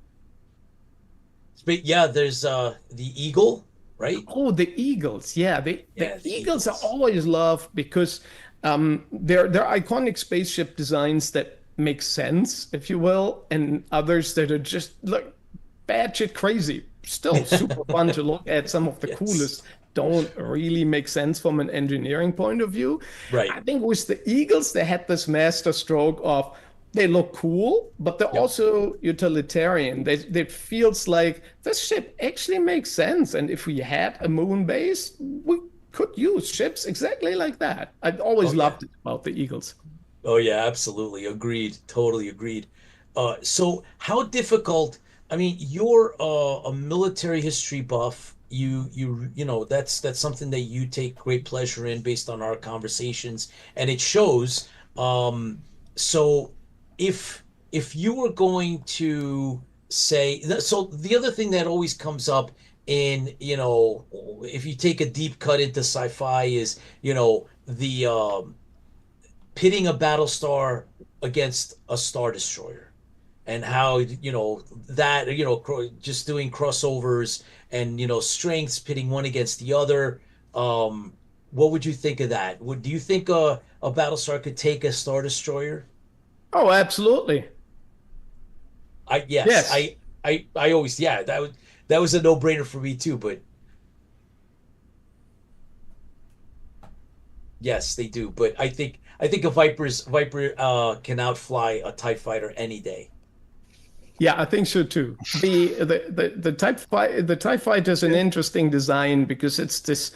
but yeah, there's the Eagle, right? Oh, the Eagles. Yeah, the Yeah, the Eagles are Eagles. always loved because they're iconic spaceship designs that make sense, if you will, and others that are just like batshit crazy. Still super fun to look at. Some of the Yes. coolest don't really make sense from an engineering point of view. Right. I think with the Eagles, they had this master stroke of they look cool, but they're Yep. also utilitarian. They feels like this ship actually makes sense. And if we had a moon base, we could use ships exactly like that. I've Oh always yeah. loved it about the Eagles. Oh yeah, absolutely. Agreed. Totally agreed. So how difficult, I mean, you're a military history buff. You know, that's something that you take great pleasure in based on our conversations, and it shows. So if if you were going to say, so the other thing that always comes up in, if you take a deep cut into sci-fi is, the pitting a Battlestar against a Star Destroyer and how that just doing crossovers and strengths pitting one against the other. What would you think of that? Would Do you think a Battlestar could take a Star Destroyer? Oh, absolutely. I Yes, Yes. I always, yeah, that was a no-brainer for me too, but yes, they do. But I think a Viper can outfly a TIE fighter any day. Yeah, I think so too. The TIE Fighter is an Yeah. interesting design because it's this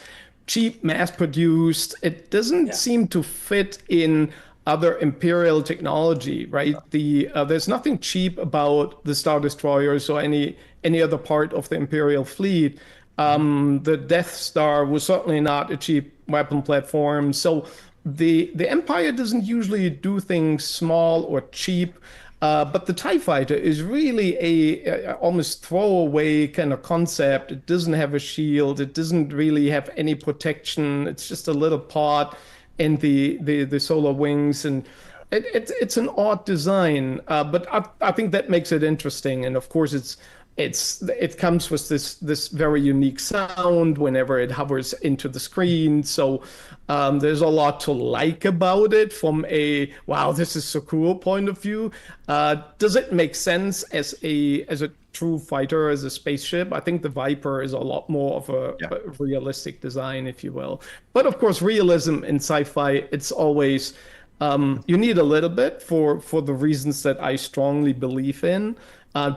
cheap, mass-produced. It doesn't Yeah. seem to fit in other Imperial technology, right? There's nothing cheap about the Star Destroyers or any other part of the Imperial fleet. Mhm. The Death Star was certainly not a cheap weapon platform. So the Empire doesn't usually do things small or cheap. But the TIE Fighter is really a almost throwaway kind of concept. It doesn't have a shield. It doesn't really have any protection. It's just a little pod in the solar wings, and it's an odd design. But I think that makes it interesting. And of course, it comes with this very unique sound whenever it hovers into the screen. So there's a lot to like about it from a wow, this is so cool point of view. Does it make sense as a true fighter, as a spaceship? I think the Viper is a lot more of Yeah. a realistic design, if you will. But of course, realism in sci-fi, it's always you need a little bit for the reasons that I strongly believe in,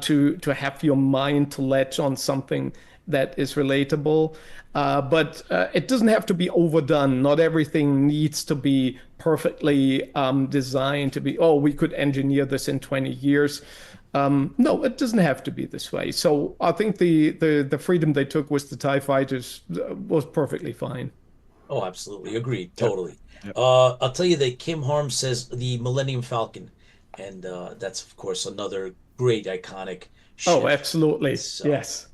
to have your mind to latch on something that is relatable. But it doesn't have to be overdone. Not everything needs to be perfectly designed to be, oh, we could engineer this in 20 years. No, it doesn't have to be this way. So I think the freedom they took with the TIE fighters was perfectly fine. Oh, absolutely. Agreed. Yep. Totally. Yep. I'll tell you that Kim Harm says the Millennium Falcon, and that's of course another great iconic Oh, ship. absolutely. So Yes.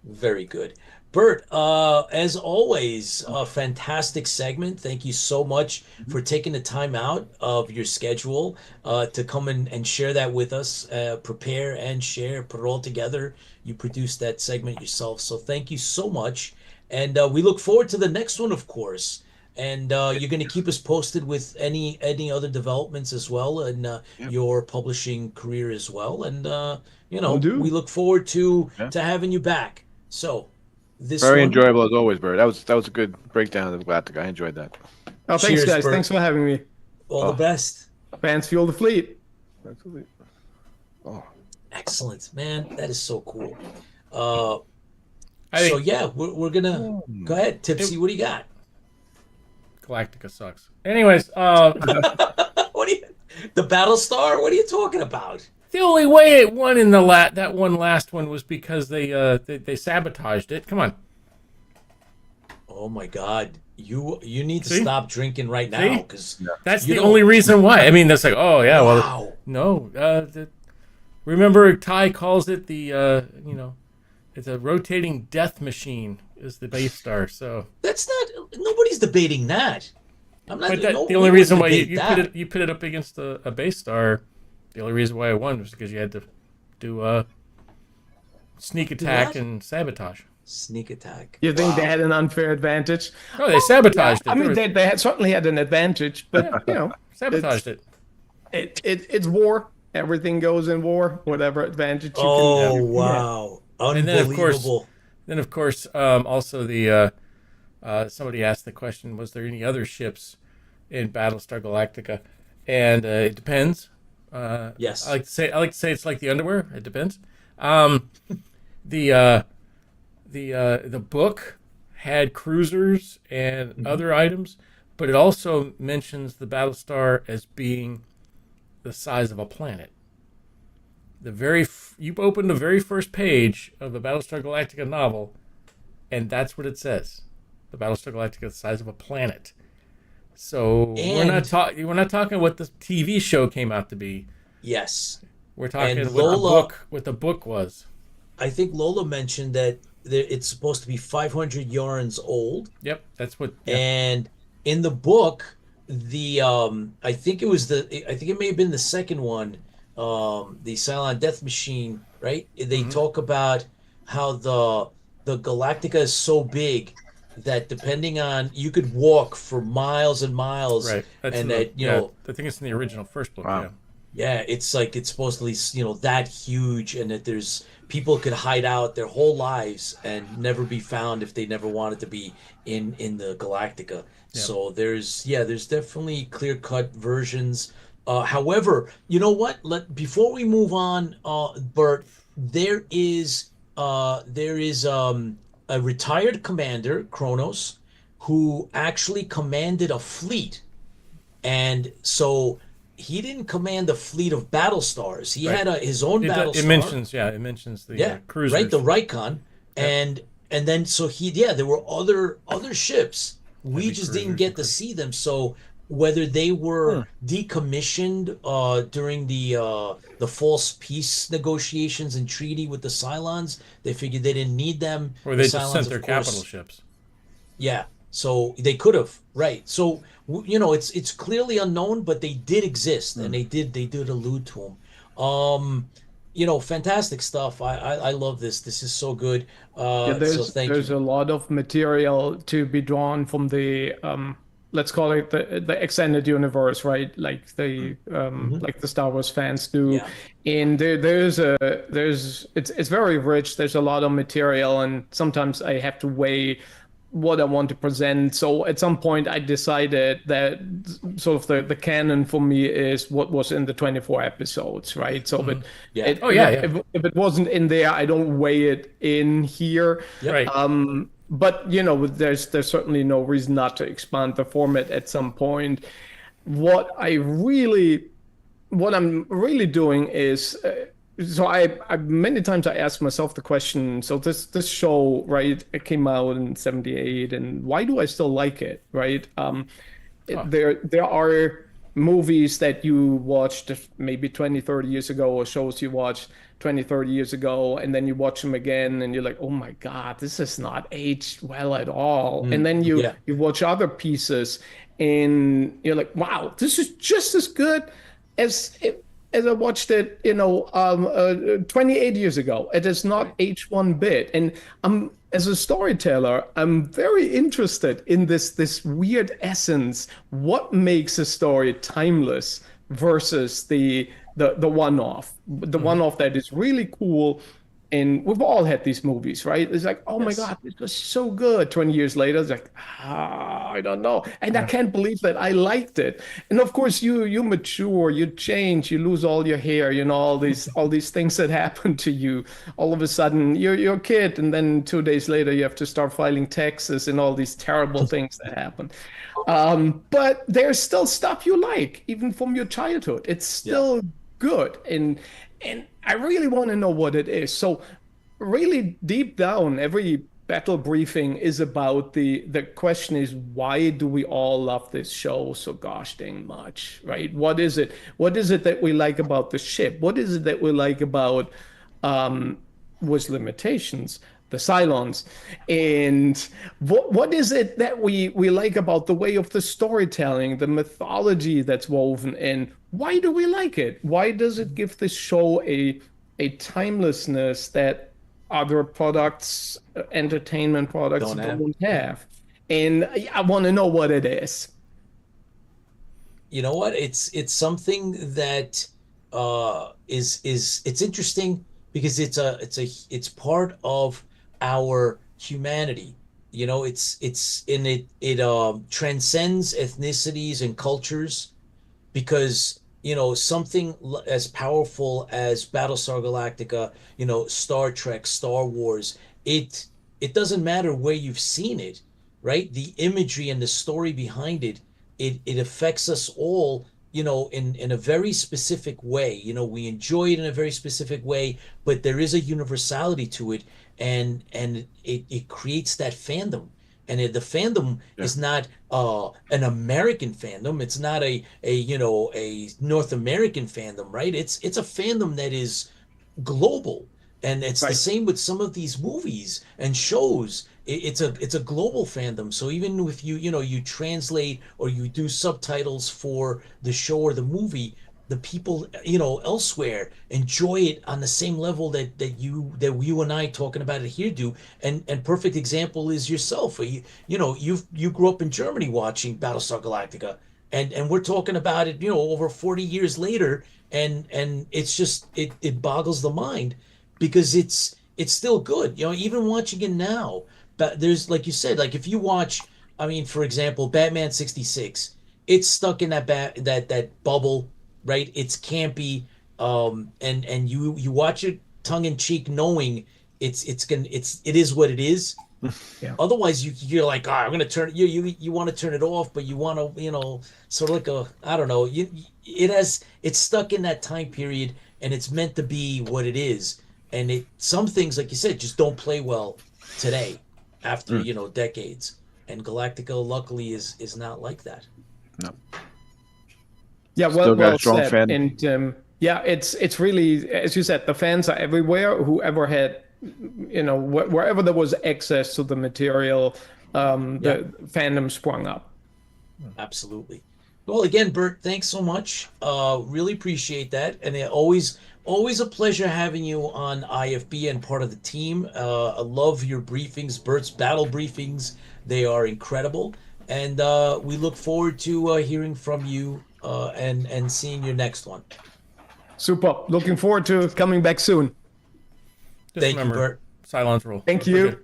very good. Bert, as always, a fantastic segment. Thank you so much for taking the time out of your schedule to come and share that with us, prepare and share, put it all together. You produced that segment yourself. So thank you so much. And we look forward to the next one, of course. And you're going to keep us posted with any other developments as well, and your publishing career as well. And Will do. we look forward to Yeah. having you back. So this Very one, enjoyable as always, Bert. That was a good breakdown of the Galactica. I enjoyed that. Oh, thanks, Cheers, guys. Bert. Thanks for having me. all the best. Fans fuel the fleet. Absolutely. Oh, Excellent, man. That is so cool. I So think yeah, we're gonna go ahead, Tipsy. What do you got? Galactica sucks. Anyways, What do you? The Battlestar? What are you talking about? the only way it won in the last one was because they sabotaged it. Come on. Oh my God, you need to See? stop drinking right now See? because That's You the don't- only reason why. I mean, that's like, oh yeah, well, wow. no. Remember, Ty calls it the it's a rotating death machine is the base star. So, That's not. Nobody's debating that. I'm not. but that, no, the only we reason why wouldn't you debate that. you put it up against a base star, the only reason why I won was because you had to do sneak attack what? and sabotage. Sneak attack. You think they Wow. had an unfair advantage? Oh, they sabotaged it. I mean, There was- they had, certainly had an advantage, but sabotaged it. it's war. Everything goes in war. Whatever advantage you Oh can. wow! And then, of course, Unbelievable. also the somebody asked the question: was there any other ships in Battlestar Galactica? And it depends. Yes. I like to say it's like the underwear. It depends. The book had cruisers and other items, but it also mentions the Battlestar as being the size of a planet. You open the very first page of the Battlestar Galactica novel, and that's what it says: the Battlestar Galactica the size of a planet. So we're not talking what the TV show came out to be. Yes. We're talking And what the book was. I think Lola mentioned that it's supposed to be 500 yards old, Yep, that's what. and in the book, I think it may have been the second one, the Cylon Death Machine, right? They talk about how the Galactica is so big that depending on you could walk for miles and miles, Right. That's and in that I think it's in the original first book. Wow. Yeah. yeah, it's like it's supposedly that huge, and that there's people could hide out their whole lives and never be found if they never wanted to be in the Galactica. So there's definitely clear-cut versions. However, you know what? Before we move on, Bert, there is a retired commander, Kronos, who actually commanded a fleet, and so he didn't command a fleet of battle stars. He Right. had his own battle It star. mentions the cruisers. Right, the Rykon, and then so there were other ships. We Heavy just didn't cruisers get and to see them. So whether they were decommissioned during the false peace negotiations and treaty with the Cylons, they figured they didn't need them. Or they The just Cylons, sent their of course, capital ships. yeah, so they could have, right? So it's clearly unknown, but they did exist, and they did allude to them. Fantastic stuff. I love this. This is so good. So thank There's you. a lot of material to be drawn from the let's call it the extended universe, right? Like the like the Star Wars fans do. Yeah. And it's very rich. There's a lot of material, and sometimes I have to weigh what I want to present. So at some point I decided that sort of the canon for me is what was in the 24 episodes, right? So but Yeah. if it wasn't in there, I don't weigh it in here. Yep. Right. But there's certainly no reason not to expand the format at some point. What I'm really doing is so I many times I ask myself the question. So this show, right? It came out in '78, and why do I still like it, right? There are movies that you watched maybe 20, 30 years ago, or shows you watched 20, 30 years ago, and then you watch them again and you're like, oh my God, this is not aged well at all. And then you watch other pieces and you're like, wow, this is just as good as as I watched it, 28 years ago. It is not aged one bit. And as a storyteller, I'm very interested in this weird essence. What makes a story timeless versus the one-off, one-off that is really cool. And we've all had these movies, right? It's like, oh my Yes. God, this was so good. 20 years later, it's like, I don't know. And I can't believe that I liked it. And of course, you mature, you change, you lose all your hair, all these things that happen to you. All of a sudden, you're a kid, and then 2 days later, you have to start filing taxes and all these terrible things that happen. But there's still stuff you like, even from your childhood. It's still good. And I really want to know what it is. So really deep down, every battle briefing is about the question is, why do we all love this show so gosh dang much, right? What is it? What is it that we like about the ship? What is it that we like about with limitations, the Cylons? And what is it that we like about the way of the storytelling, the mythology that's woven in? Why do we like it? Why does it give this show a timelessness that other products, entertainment products don't have? And I want to know what it is. You know what? It's something that is it's interesting because it's part of our humanity. You know, it transcends ethnicities and cultures, because something as powerful as Battlestar Galactica, Star Trek, Star Wars, it doesn't matter where you've seen it, right? The imagery and the story behind it affects us all, in a very specific way. We enjoy it in a very specific way, but there is a universality to it, and it creates that fandom. And the fandom is not an American fandom. It's not a North American fandom, right? It's a fandom that is global, and it's the same with some of these movies and shows. It's a global fandom. So even if you translate or you do subtitles for the show or the movie, the people elsewhere enjoy it on the same level that you and I talking about it here do. And perfect example is yourself. You grew up in Germany watching Battlestar Galactica, and we're talking about it over 40 years later, and it's just it boggles the mind, because it's still good. Even watching it now, but there's, like you said, like if you watch, I mean, for example, Batman 66, it's stuck in that bubble, right? It's campy, and you watch it tongue in cheek, knowing it is what it is. Yeah. Otherwise, you're like, I'm gonna turn you want to turn it off, but you want to sort of like I don't know, it's stuck in that time period, and it's meant to be what it is. And some things, like you said, just don't play well today after decades. And Galactica, luckily, is not like that. No. Yeah, Still got well a strong said. fan. And it's really, as you said, the fans are everywhere. Whoever had, wherever there was access to the material, the fandom sprung up. Absolutely. Well, again, Bert, thanks so much. Really appreciate that, and always a pleasure having you on IFB and part of the team. I love your briefings, Bert's battle briefings. They are incredible, and we look forward to hearing from you and seeing your next one. Super. Looking forward to coming back soon. Thank you, Bert. Cylons rule. Thank you.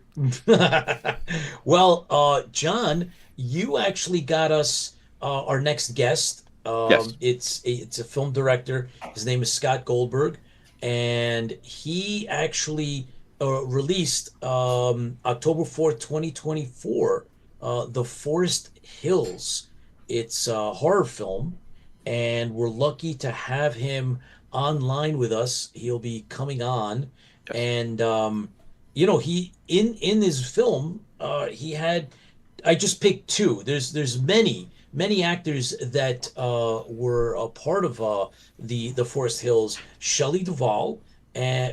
Well, John, you actually got us our next guest. Yes. It's a film director. His name is Scott Goldberg, and he actually released October 4th, 2024, The Forest Hills. It's a horror film, and we're lucky to have him online with us. He'll be coming on, and he in his film, he had. I just picked two. There's many actors that were a part of the Forest Hills. Shelley Duvall,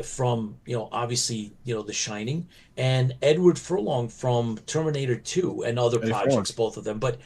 from obviously The Shining, and Edward Furlong from Terminator 2 and other projects, both of them. But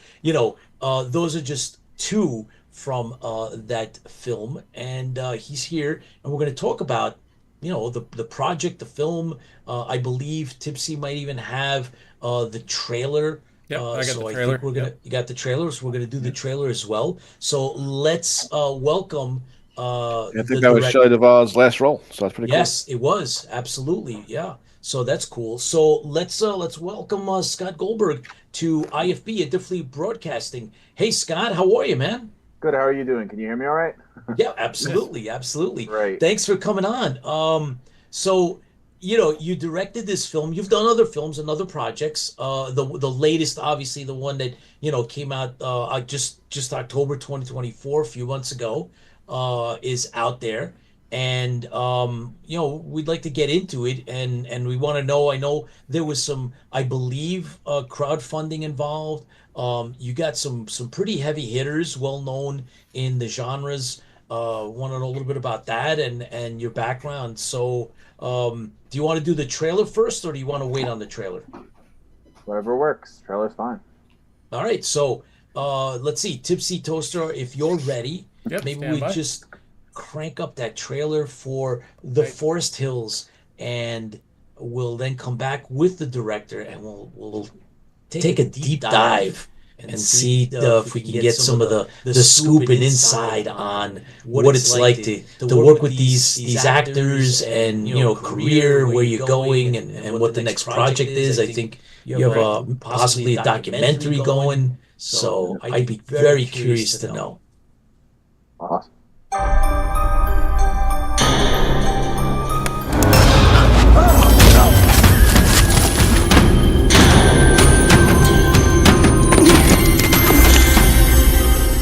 those are just two from that film, and he's here, and we're going to talk about, the project, the film. I believe Tipsy might even have the trailer. Yep, I got So the I trailer. think we're gonna. Yep. You got the trailer, so we're gonna do the trailer as well. So let's welcome I think the that was direct. Shelley Duvall's last role, so that's pretty Yes, it was absolutely, yeah. So that's cool. So let's welcome Scott Goldberg to IFB at Fleet Broadcasting. Hey Scott, how are you, man? Good. How are you doing? Can you hear me all right? Yeah, absolutely, absolutely. Great. Thanks for coming on. So you directed this film. You've done other films and other projects. The latest, obviously, the one that came out just October 2024, a few months ago, is out there. And we'd like to get into it, and we want to know. I know there was some, I believe, crowdfunding involved. You got some pretty heavy hitters, well known in the genres. Want to know a little bit about that and your background. So, do you want to do the trailer first, or do you want to wait on the trailer? Whatever works. Trailer's fine. All right. So, let's see, Tipsy Toaster, if you're ready, Yep, maybe stand we by. just crank up that trailer for the Right. Forest Hills, and we'll then come back with the director, and we'll take a deep dive and see if we can get some of the scoop and inside on what it's like to work with these actors, and career, where you're going, and what the next project is. I think you have possibly a documentary going, so I'd be very curious to know. Awesome.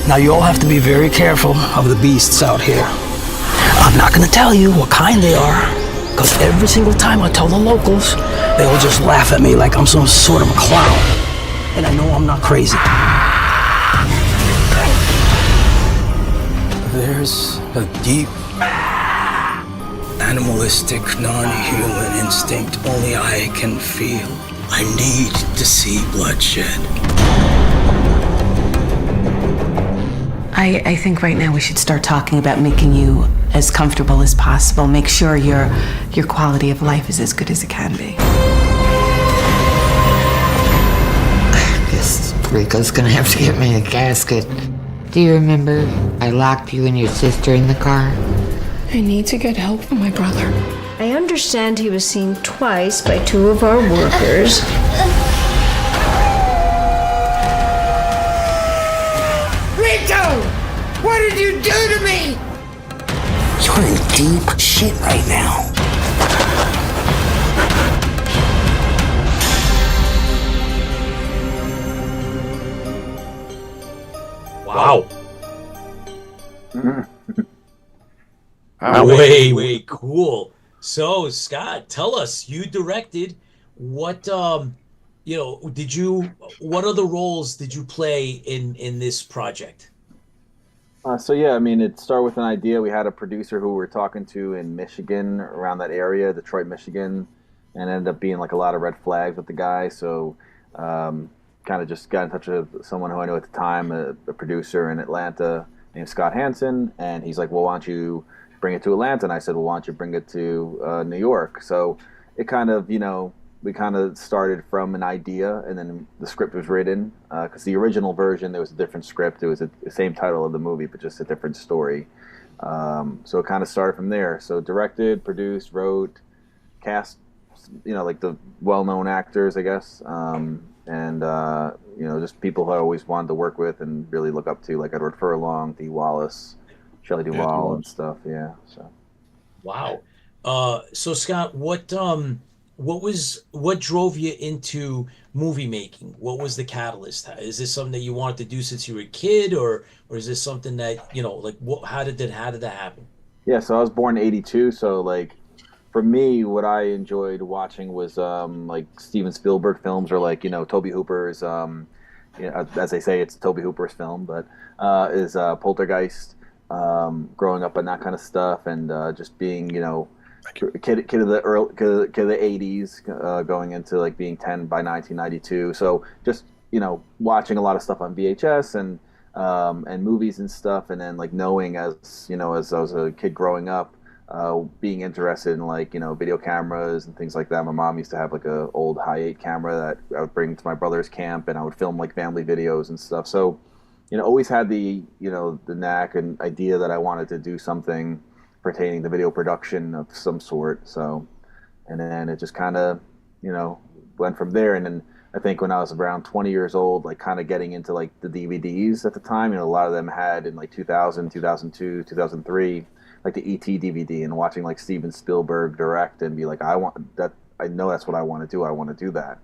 Now you all have to be very careful of the beasts out here. I'm not gonna tell you what kind they are, because every single time I tell the locals, they'll just laugh at me like I'm some sort of a clown. And I know I'm not crazy. There's a deep, animalistic, non-human instinct only I can feel. I need to see bloodshed. I think right now we should start talking about making you as comfortable as possible. Make sure your quality of life is as good as it can be. I guess Rico's gonna have to get me a casket. Do you remember I locked you and your sister in the car? I need to get help from my brother. I understand he was seen twice by two of our workers. Rico! What did you do to me? You're in deep shit right now. Wow. Wow. Way cool. So Scott, tell us, you directed what what other roles did you play in this project? So yeah, I mean, it started with an idea. We had a producer who we were talking to in Michigan, around that area, Detroit, Michigan, and ended up being like a lot of red flags with the guy. So kind of just got in touch with someone who I knew at the time, a producer in Atlanta named Scott Hansen, and he's like, well, why don't you bring it to Atlanta? And I said, well, why don't you bring it to New York? So it kind of, we kind of started from an idea, and then the script was written, because the original version, there was a different script. It was the same title of the movie, but just a different story. So it kind of started from there. So directed, produced, wrote, cast, like the well-known actors, I guess. And just people who I always wanted to work with and really look up to, like Edward Furlong, Dee Wallace, Shelley Duvall, and stuff. Yeah. So. Wow. So Scott, what drove you into movie making? What was the catalyst? Is this something that you wanted to do since you were a kid, or is this something that how did that happen? Yeah. So I was born in '82. So like, for me, what I enjoyed watching was like Steven Spielberg films, or like Tobe Hooper's as they say, it's Tobe Hooper's film, but is Poltergeist. Growing up on that kind of stuff, and just being kid of the '80s, going into like being 10 by 1992. So just watching a lot of stuff on VHS, and and movies and stuff, and then like knowing as as I was a kid growing up, being interested in like video cameras and things like that. My mom used to have like a old Hi8 camera that I would bring to my brother's camp, and I would film like family videos and stuff. So always had the the knack and idea that I wanted to do something pertaining to video production of some sort. So, and then it just kind of went from there. And then I think when I was around 20 years old, like kind of getting into like the DVDs at the time, a lot of them had in like 2000, 2002, 2003, like the ET DVD, and watching like Steven Spielberg direct and be like, I want that. I know that's what I want to do. I want to do that.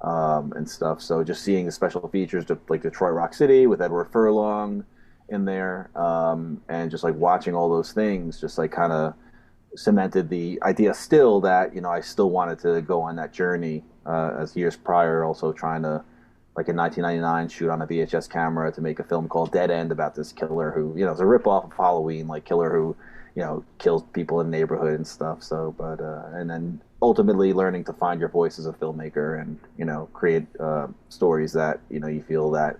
And stuff. So just seeing the special features like Detroit Rock City with Edward Furlong in there, and just like watching all those things, just like kind of cemented the idea still that I still wanted to go on that journey. As years prior, also trying to, like in 1999, shoot on a VHS camera to make a film called Dead End about this killer who it's a ripoff of Halloween, like killer who kills people in the neighborhood and stuff. So, but and then ultimately learning to find your voice as a filmmaker and create stories that you feel that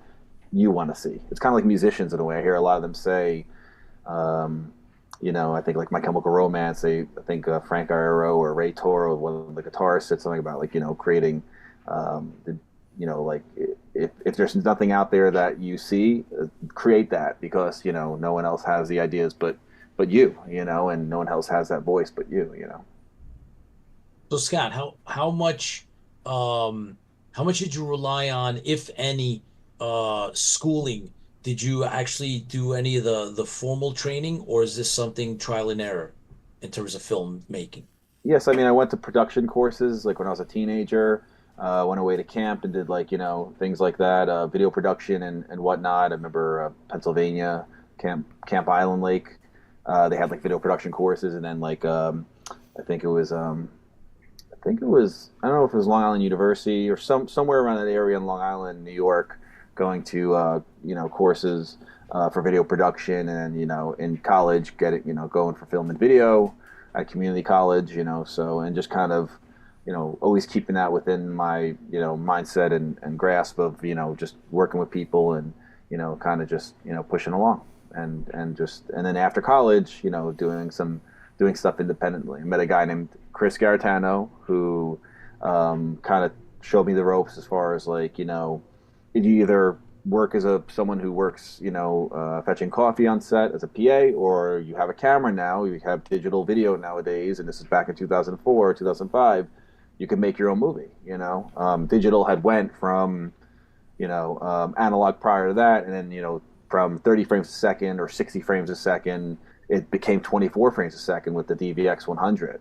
you want to see. It's kind of like musicians in a way. I hear a lot of them say, I think like My Chemical Romance. I think Frank Iero or Ray Toro, one of the guitarists, said something about like creating, like if there's nothing out there that you see, create that, because no one else has the ideas but you, and no one else has that voice but you. So Scott, how much did you rely on, if any, schooling? Did you actually do any of the formal training, or is this something trial and error in terms of filmmaking? Yes, I mean I went to production courses like when I was a teenager. Went away to camp and did like things like that, video production and whatnot. I remember Pennsylvania, Camp Island Lake. They had like video production courses, and then like I think it was I don't know if it was Long Island University or somewhere around that area in Long Island, New York, going to courses for video production, and then in college going for film and video at community college, so, and just kind of always keeping that within my mindset and grasp of just working with people and kind of just pushing along, and then after college doing stuff independently. I met a guy named Chris Garitano who kind of showed me the ropes as far as like you either work as someone who works fetching coffee on set as a PA, or you have a camera now, you have digital video nowadays, and this is back in 2004 2005, you can make your own movie. Digital had went from analog prior to that, and then from 30 frames a second or 60 frames a second, it became 24 frames a second with the DVX 100,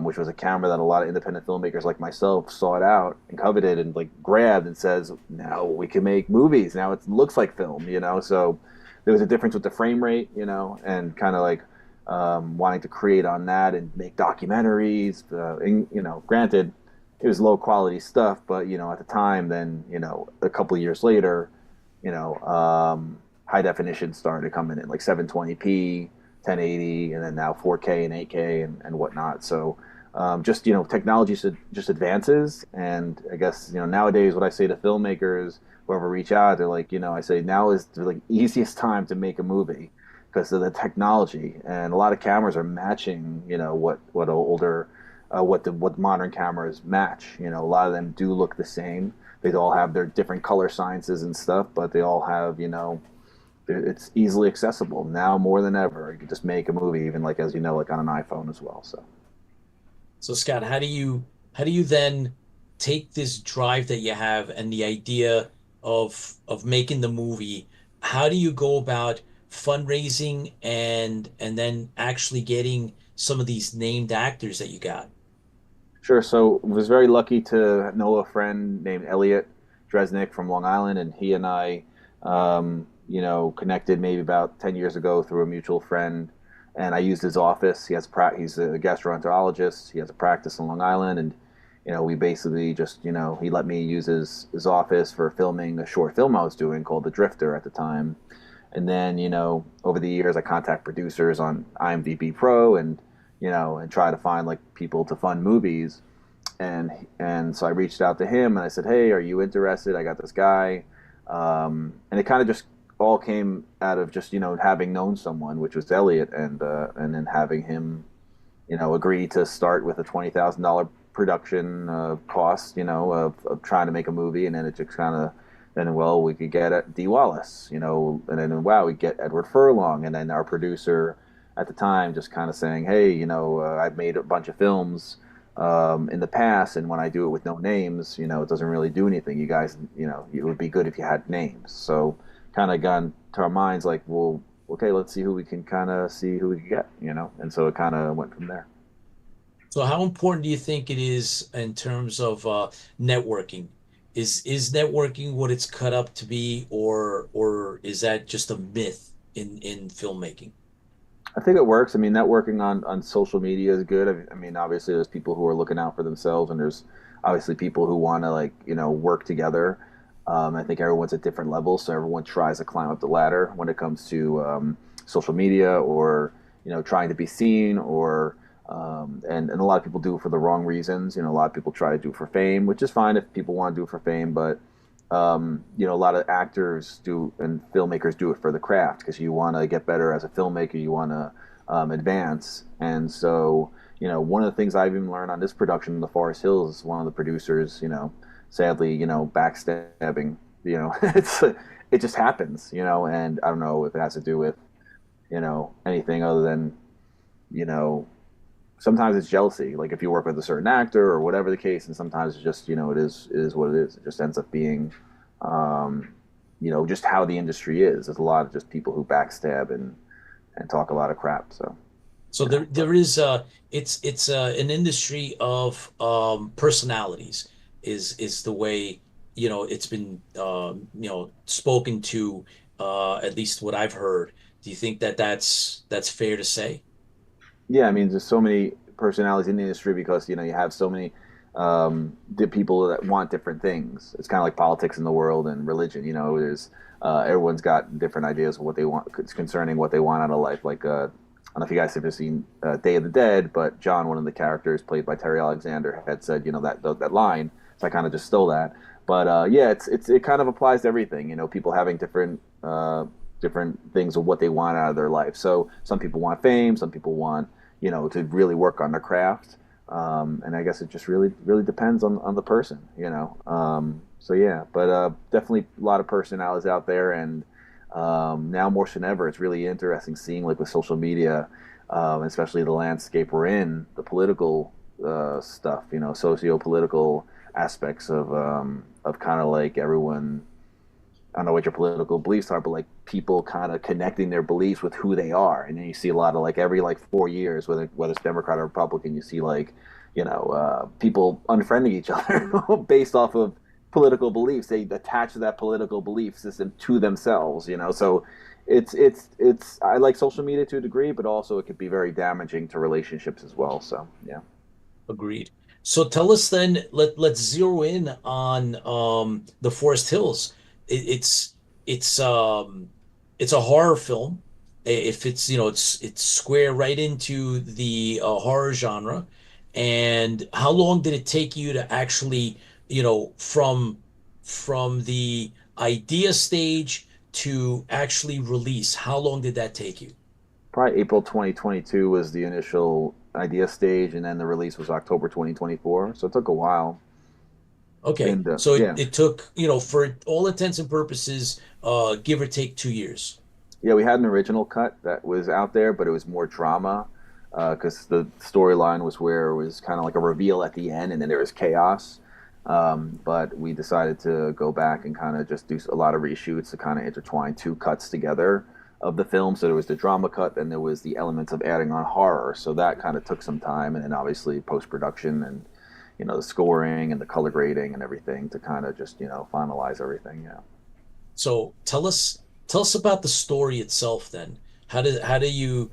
which was a camera that a lot of independent filmmakers like myself sought out and coveted and like grabbed and says, now we can make movies. Now it looks like film, So there was a difference with the frame rate, and kind of like wanting to create on that and make documentaries. Granted, it was low quality stuff, but at the time, then a couple of years later, high definition started coming in like 720p, 1080, and then now 4K and 8K and whatnot. So just technology just advances, and I guess nowadays what I say to filmmakers, whoever reach out, they're like I say now is the like easiest time to make a movie because of the technology, and a lot of cameras are matching what modern cameras match. A lot of them do look the same. They all have their different color sciences and stuff, but they all have it's easily accessible now more than ever. You can just make a movie, even like like on an iPhone as well. So Scott, how do you then take this drive that you have and the idea of making the movie? How do you go about fundraising and then actually getting some of these named actors that you got? Sure. So I was very lucky to know a friend named Elliot Dresnick from Long Island, and he and I connected maybe about 10 years ago through a mutual friend, and I used his office. He's a gastroenterologist. He has a practice in Long Island, and we basically just he let me use his office for filming a short film I was doing called The Drifter at the time. And then over the years I contact producers on IMDb Pro and try to find like people to fund movies, and so I reached out to him and I said, hey, are you interested? I got this guy. And it kind of just all came out of just having known someone, which was Elliot, and then having him agree to start with a $20,000 production cost, of trying to make a movie, and then it just kind of, then well, we could get Dee Wallace, and then wow, we get Edward Furlong, and then our producer at the time just kind of saying, hey, I've made a bunch of films in the past, and when I do it with no names, it doesn't really do anything. You guys, it would be good if you had names. So kind of got into our minds like, well, okay, let's see who we can get, and so it kind of went from there. So how important do you think it is in terms of networking? Is networking what it's cut up to be, or is that just a myth in filmmaking? I think it works. I mean, networking on social media is good. I mean, obviously there's people who are looking out for themselves, and there's obviously people who want to work together. I think everyone's at different levels, so everyone tries to climb up the ladder when it comes to social media, or trying to be seen, or and a lot of people do it for the wrong reasons. A lot of people try to do it for fame, which is fine if people want to do it for fame, but a lot of actors do and filmmakers do it for the craft, because you want to get better as a filmmaker, you want to advance. And so one of the things I've even learned on this production, The Forest Hills, one of the producers, sadly, backstabbing, it just happens, and I don't know if it has to do with anything other than sometimes it's jealousy, like if you work with a certain actor or whatever the case, and sometimes it's just it is what it is. It just ends up being just how the industry is. There's a lot of just people who backstab and talk a lot of crap. So there is it's an industry of personalities is the way it's been spoken to, at least what I've heard. Do you think that that's fair to say? Yeah, I mean, there's so many personalities in the industry because you have so many people that want different things. It's kind of like politics in the world and religion. There's everyone's got different ideas of what they want concerning what they want out of life. Like I don't know if you guys have ever seen Day of the Dead, but John, one of the characters played by Terry Alexander, had said that line. So I kind of just stole that. But yeah, it kind of applies to everything. People having different things of what they want out of their life. So some people want fame, some people want to really work on their craft, and I guess it just really depends on the person. So yeah, but definitely a lot of personalities out there, and now more than ever, it's really interesting seeing, like, with social media, especially the landscape we're in, the political stuff, socio-political aspects of kind of like everyone. I don't know what your political beliefs are, but like people kind of connecting their beliefs with who they are. And then you see a lot of, like, every 4 years, whether it's Democrat or Republican, you see people unfriending each other based off of political beliefs. They attach that political belief system to themselves, So it's I like social media to a degree, but also it could be very damaging to relationships as well. So yeah. Agreed. So tell us then, let's zero in on The Forest Hills. It's a horror film. If it's it's square right into the horror genre. And how long did it take you to actually from the idea stage to actually release? How long did that take you? Probably April 2022 was the initial idea stage, and then the release was October 2024. So it took a while. Okay, And, so yeah. it took, for all intents and purposes, give or take 2 years. Yeah, we had an original cut that was out there, but it was more drama because the storyline was where it was kind of like a reveal at the end, and then there was chaos. But we decided to go back and kind of just do a lot of reshoots to kind of intertwine two cuts together of the film. So there was the drama cut, and there was the elements of adding on horror. So that kind of took some time, and then obviously post-production and the scoring and the color grading and everything to kind of just finalize everything. Yeah. So tell us about the story itself then. How do you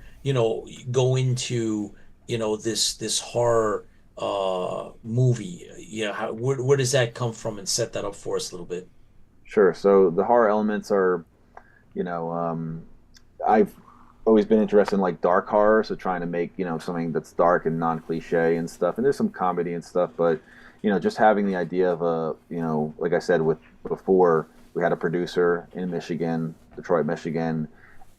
go into this horror movie? Where does that come from, and set that up for us a little bit? Sure. So the horror elements are, I've always been interested in like dark horror, so trying to make something that's dark and non-cliche and stuff. And there's some comedy and stuff, but just having the idea of like I said with before, we had a producer in Michigan, Detroit, Michigan,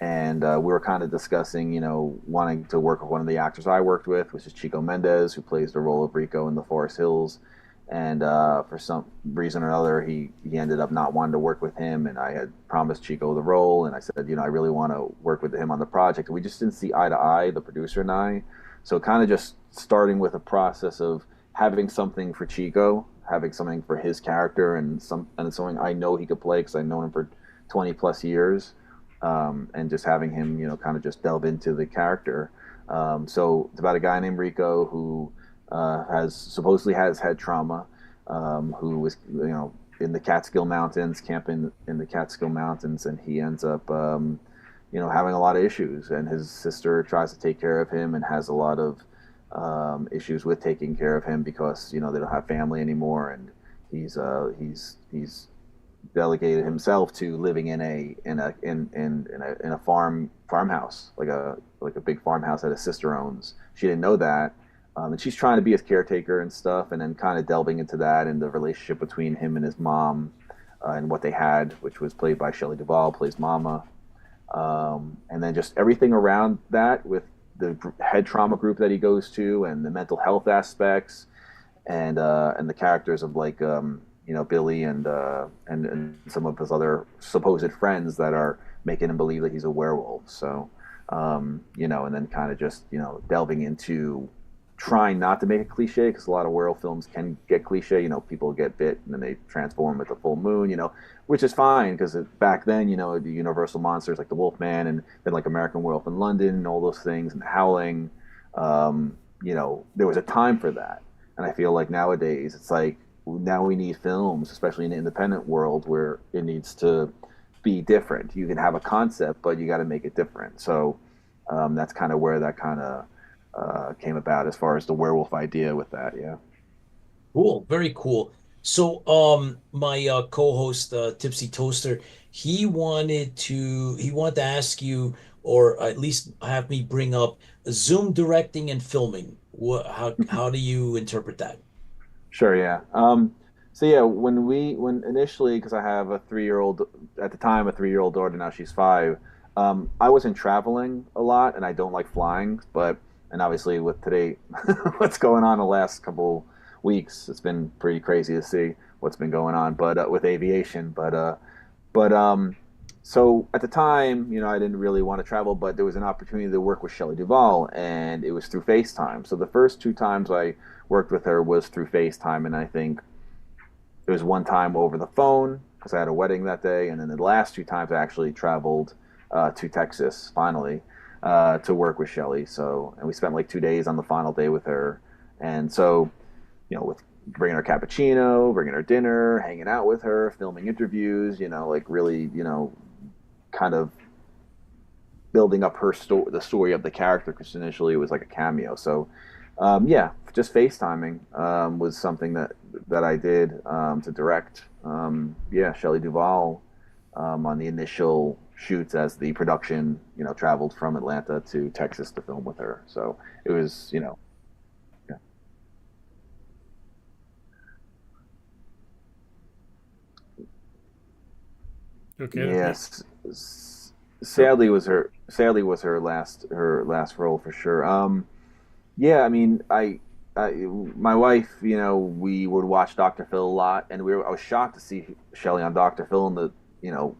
and we were kind of discussing, wanting to work with one of the actors I worked with, which is Chico Mendez, who plays the role of Rico in The Forest Hills. And for some reason or another, he ended up not wanting to work with him. And I had promised Chico the role, and I said, I really want to work with him on the project. And we just didn't see eye to eye, the producer and I. So kind of just starting with a process of having something for Chico, having something for his character, and something I know he could play because I've known him for 20 plus years, and just having him, kind of just delve into the character. So it's about a guy named Rico who supposedly has head trauma, who was, in the Catskill Mountains, camping in the Catskill Mountains, and he ends up, having a lot of issues. And his sister tries to take care of him and has a lot of issues with taking care of him because they don't have family anymore, and he's delegated himself to living in a farmhouse, like a big farmhouse that his sister owns. She didn't know that. And she's trying to be his caretaker and stuff, and then kind of delving into that and the relationship between him and his mom, and what they had, which was played by Shelley Duvall, plays Mama. And then just everything around that with the head trauma group that he goes to, and the mental health aspects, and the characters of Billy and some of his other supposed friends that are making him believe that he's a werewolf. So, and then kind of just delving into trying not to make it cliche, because a lot of werewolf films can get cliche. People get bit and then they transform at the full moon, which is fine, because back then, the Universal monsters like the Wolfman, and then like American Werewolf in London and all those things, and Howling, there was a time for that. And I feel like nowadays it's like, now we need films, especially in the independent world, where it needs to be different. You can have a concept, but you got to make it different. So that's kind of where that kind of came about, as far as the werewolf idea with that. Yeah. Cool. Very cool. So my co-host, Tipsy Toaster, he wanted to ask you, or at least have me bring up Zoom directing and filming. How do you interpret that? Sure. Yeah. So yeah, when initially, because I have a 3-year-old at the time, a 3-year-old daughter, now she's 5. I wasn't traveling a lot, and I don't like flying, and obviously with today, what's going on the last couple weeks, it's been pretty crazy to see what's been going on, but with aviation. So at the time, I didn't really want to travel, but there was an opportunity to work with Shelley Duvall, and it was through FaceTime. So the first 2 times I worked with her was through FaceTime, and I think there was one time over the phone because I had a wedding that day, and then the last 2 times I actually traveled to Texas finally to work with Shelley. So, and we spent like 2 days on the final day with her, and so with bringing her cappuccino, bringing her dinner, hanging out with her, filming interviews, like really, kind of building up her the story of the character, because initially it was like a cameo. So just FaceTiming was something that I did to direct. Shelley Duvall on the initial shoots, as the production traveled from Atlanta to Texas to film with her. So it was Okay. Yes. Sadly was her last role for sure. I mean, my wife, we would watch Dr. Phil a lot, and I was shocked to see Shelley on Dr. Phil in the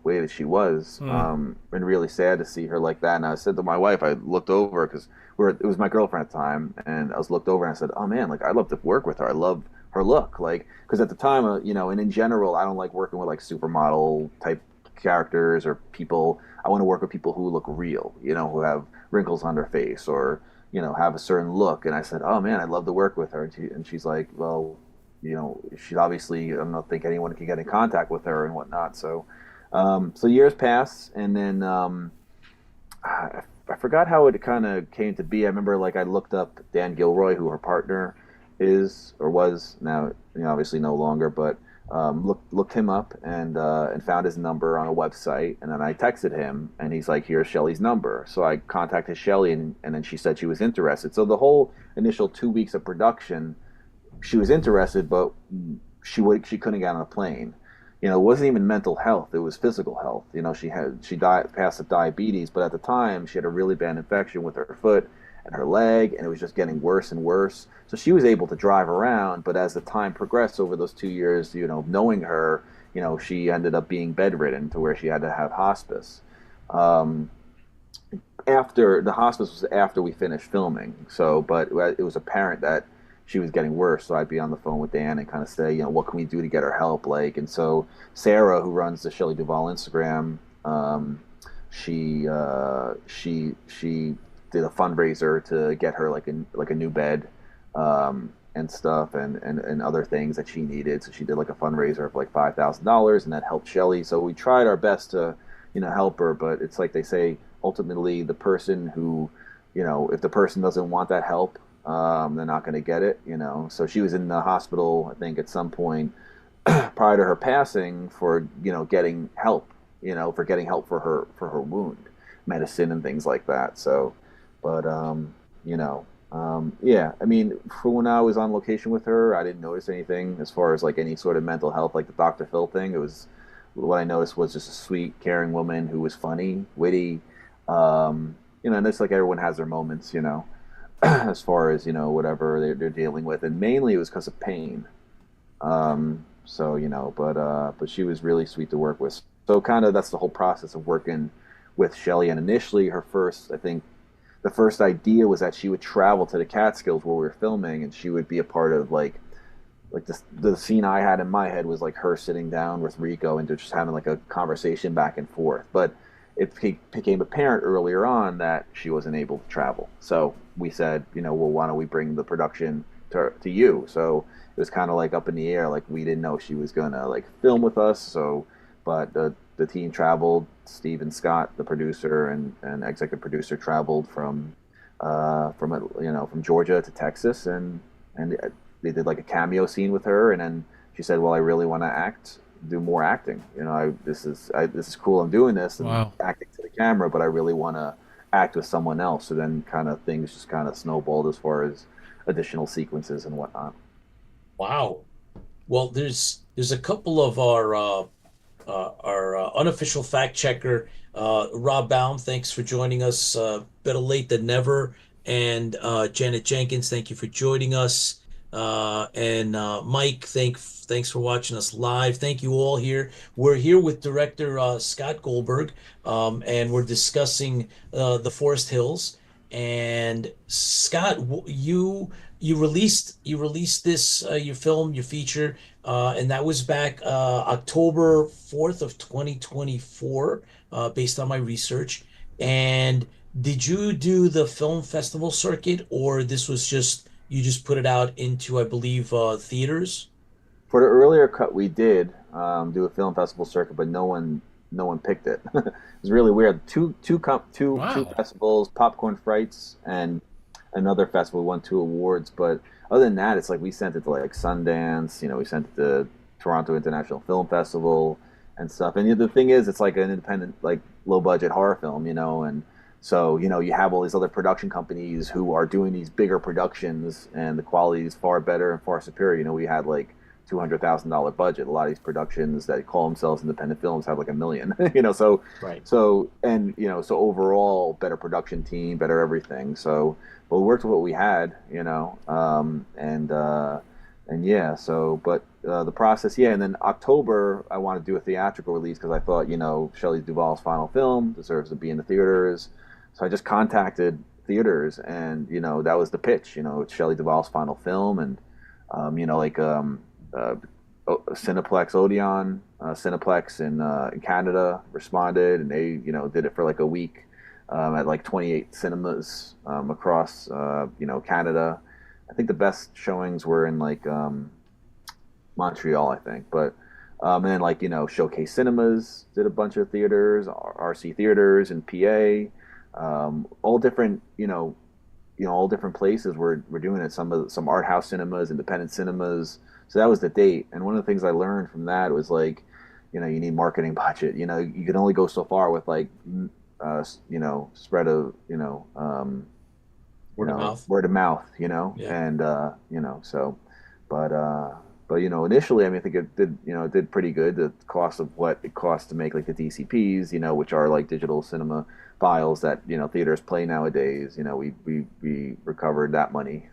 way that she was, and really sad to see her like that. And I said to my wife, I looked over, because it was my girlfriend at the time, and I was looked over and I said, oh man, like I'd love to work with her. I love her look, like, because at the time, and in general, I don't like working with like supermodel type characters or people. I want to work with people who look real, who have wrinkles on their face, or have a certain look. And I said, oh man, I'd love to work with her. And she's like, well, she's obviously, I don't think anyone can get in contact with her and whatnot. So years pass, and then I forgot how it kind of came to be. I remember like I looked up Dan Gilroy, who her partner is or was, now obviously no longer, but looked him up and found his number on a website, and then I texted him, and he's like, here's Shelley's number. So I contacted Shelley, and then she said she was interested. So the whole initial 2 weeks of production, she was interested, but she couldn't get on a plane. it wasn't even mental health, it was physical health. She passed of diabetes, but at the time she had a really bad infection with her foot and her leg, and it was just getting worse and worse. So she was able to drive around, but as the time progressed over those 2 years, knowing her, she ended up being bedridden to where she had to have hospice. After the hospice was after we finished filming, but it was apparent that she was getting worse. So I'd be on the phone with Dan and kind of say, what can we do to get her help? And so Sarah, who runs the Shelley Duvall Instagram, she did a fundraiser to get her like a new bed, and stuff, and other things that she needed. So she did like a fundraiser of like $5,000, and that helped Shelley. So we tried our best to, help her, but it's like they say, ultimately the person who, if the person doesn't want that help, they're not going to get it, So she was in the hospital, I think, at some point prior to her passing for, getting help, for her wound, medicine and things like that. So, but, yeah, I mean, for when I was on location with her, I didn't notice anything as far as like any sort of mental health, like the Dr. Phil thing. It was, what I noticed was just a sweet, caring woman who was funny, witty, and it's like everyone has their moments, as far as, whatever they're dealing with. And mainly it was because of pain. But she was really sweet to work with. So kind of that's the whole process of working with Shelley. And initially the first idea was that she would travel to the Catskills where we were filming, and she would be a part of like the scene I had in my head was like her sitting down with Rico and just having like a conversation back and forth. But it became apparent earlier on that she wasn't able to travel. So we said, well, why don't we bring the production to you? So it was kind of like up in the air. Like we didn't know she was going to like film with us. So, but the team traveled. Steve and Scott, the producer and executive producer, traveled from Georgia to Texas, and they did like a cameo scene with her. And then she said, well, I really want to do more acting. This is cool. I'm doing this and acting to the camera, but I really want to act with someone else. So then kind of things just kind of snowballed as far as additional sequences and whatnot. Wow. Well, there's a couple of our unofficial fact checker, Rob Baum. Thanks for joining us. Better late than never. And Janet Jenkins, thank you for joining us. And Mike, thanks for watching us live. Thank you all here. We're here with director Scott Goldberg, and we're discussing the Forest Hills. And Scott, you released this your film, your feature, and that was back October 4th of 2024, based on my research. And did you do the film festival circuit, or this was you just put it out into, I believe, theaters? For the earlier cut, we did do a film festival circuit, but no one picked it. It was really weird. Two festivals, Popcorn Frights and another festival, won 2 awards. But other than that, it's like we sent it to like Sundance. We sent it to Toronto International Film Festival and stuff. And the thing is, it's like an independent, like low budget horror film, and so, you have all these other production companies who are doing these bigger productions, and the quality is far better and far superior. We had like $200,000 budget. A lot of these productions that call themselves independent films have like $1 million, so, right. So overall better production team, better everything. So, but we worked with what we had, and yeah, so, but the process, yeah. And then October, I wanted to do a theatrical release because I thought, Shelley Duvall's final film deserves to be in the theaters. So I just contacted theaters, and that was the pitch. It's Shelley Duvall's final film, and Cineplex Odeon, Cineplex in Canada responded, and they did it for like a week at like 28 cinemas across Canada. I think the best showings were in like Montreal, I think, but and then like Showcase Cinemas did a bunch of theaters, RC Theaters in PA. All different, all different places we're doing it. Some art house cinemas, independent cinemas. So that was the date. And one of the things I learned from that was like, you need marketing budget. You can only go so far with like, spread of, word of mouth. Yeah. And so, but But initially, I mean, I think it did pretty good. The cost of what it costs to make like the DCPs, which are like digital cinema files that theaters play nowadays. We recovered that money,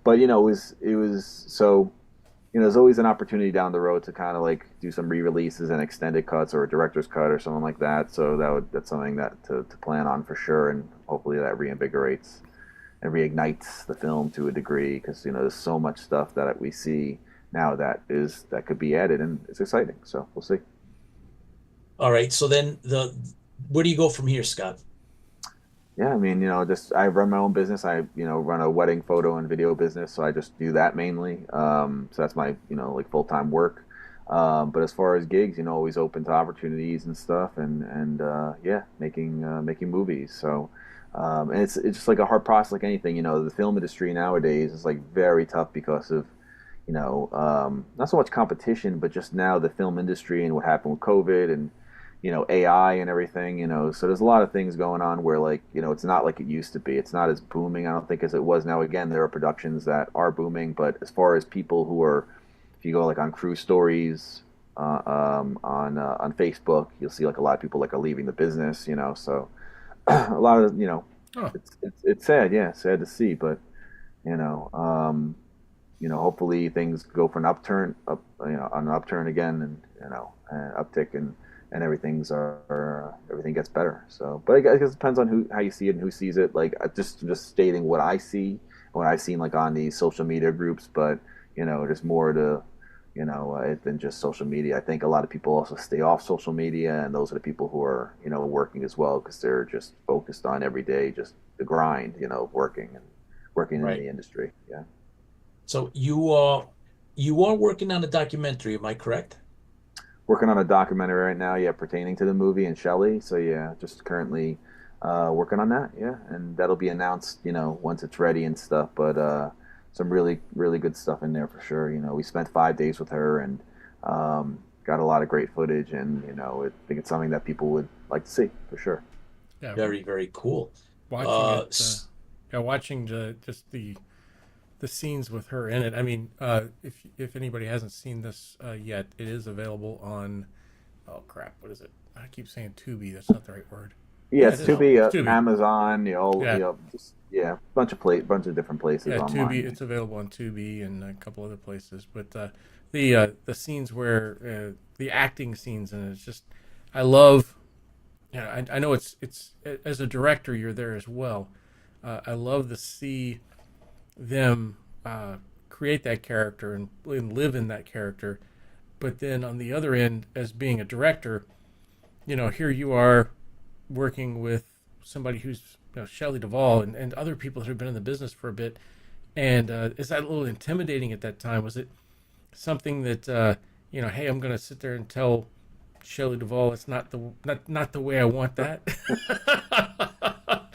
but it was so. There's always an opportunity down the road to kind of like do some re-releases and extended cuts or a director's cut or something like that. So that's something that to plan on for sure, and hopefully that reinvigorates and reignites the film to a degree, because there's so much stuff that we see now that could be added, and it's exciting. So we'll see. All right. So then where do you go from here, Scott? Yeah, I mean, just I run my own business. I run a wedding photo and video business, so I just do that mainly. So that's my like full-time work. But as far as gigs, always open to opportunities and stuff, and yeah, making movies. So and it's just like a hard process, like anything. The film industry nowadays is like very tough because of not so much competition, but just now the film industry and what happened with COVID and AI and everything, so there's a lot of things going on where like, it's not like it used to be. It's not as booming, I don't think, as it was. Now, again, there are productions that are booming, but as far as people who are, if you go like on cruise stories, on Facebook, you'll see like a lot of people like are leaving the business, so a lot of, it's sad. Yeah. Sad to see, but, hopefully things go for an upturn again, and, an uptick, and everything gets better. So, but I guess it depends on how you see it and who sees it. Like just stating what I see, what I've seen like on these social media groups, but there's more to it than just social media. I think a lot of people also stay off social media, and those are the people who are working as well, because they're just focused on every day, just the grind, working Right. in the industry. Yeah. So you are working on a documentary, am I correct? Working on a documentary right now, yeah, pertaining to the movie and Shelley. So yeah, just currently working on that, yeah, and that'll be announced, once it's ready and stuff. But some really, really good stuff in there for sure. We spent 5 days with her, and got a lot of great footage, and I think it's something that people would like to see for sure. Yeah, Very, very cool. Watching the scenes with her in it. I mean, if anybody hasn't seen this yet, it is available on, oh crap, what is it? I keep saying Tubi. That's not the right word. Yeah, it's Tubi, Tubi. Amazon, bunch of different places Yeah, online. Tubi. It's available on Tubi and a couple other places. But the scenes where the acting scenes, and it's just, I love. I know it's as a director, you're there as well. I love to see them create that character and live in that character, but then on the other end, as being a director, here you are working with somebody who's Shelley Duvall and other people that have been in the business for a bit, and is that a little intimidating at that time? Was it something that hey, I'm going to sit there and tell Shelley Duvall it's not the way I want that?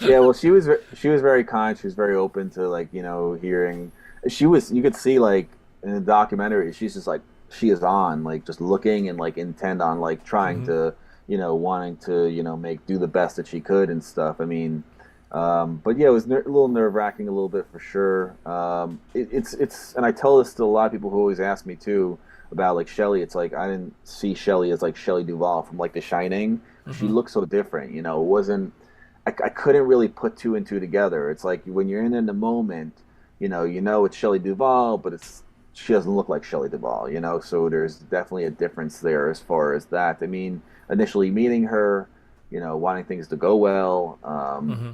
Yeah, well, she was very kind. She was very open to like hearing. You could see like in the documentary, she's just like, she is on like just looking and like intent on like trying to wanting to do the best that she could and stuff. I mean, but yeah, it was a little nerve-wracking a little bit for sure. It's and I tell this to a lot of people who always ask me too about like Shelley. It's like I didn't see Shelley as like Shelley Duvall from like The Shining. She looked so different. It wasn't. I couldn't really put two and two together. It's like when you're in the moment, it's Shelley Duvall, but she doesn't look like Shelley Duvall, So there's definitely a difference there as far as that. I mean, initially meeting her, wanting things to go well,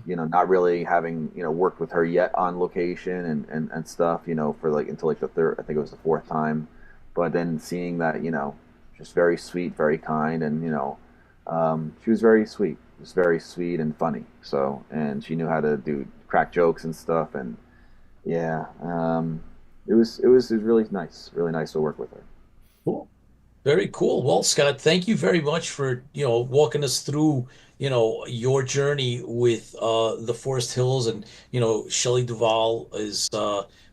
not really having worked with her yet on location and stuff, for like until like the third, I think it was the fourth time, but then seeing that, just very sweet, very kind, and she was very sweet. Was very sweet and funny. So, and she knew how to crack jokes and stuff. And yeah, it was really nice to work with her. Cool. Very cool. Well, Scott, thank you very much for, walking us through, your journey with the Forest Hills, and, Shelley Duvall is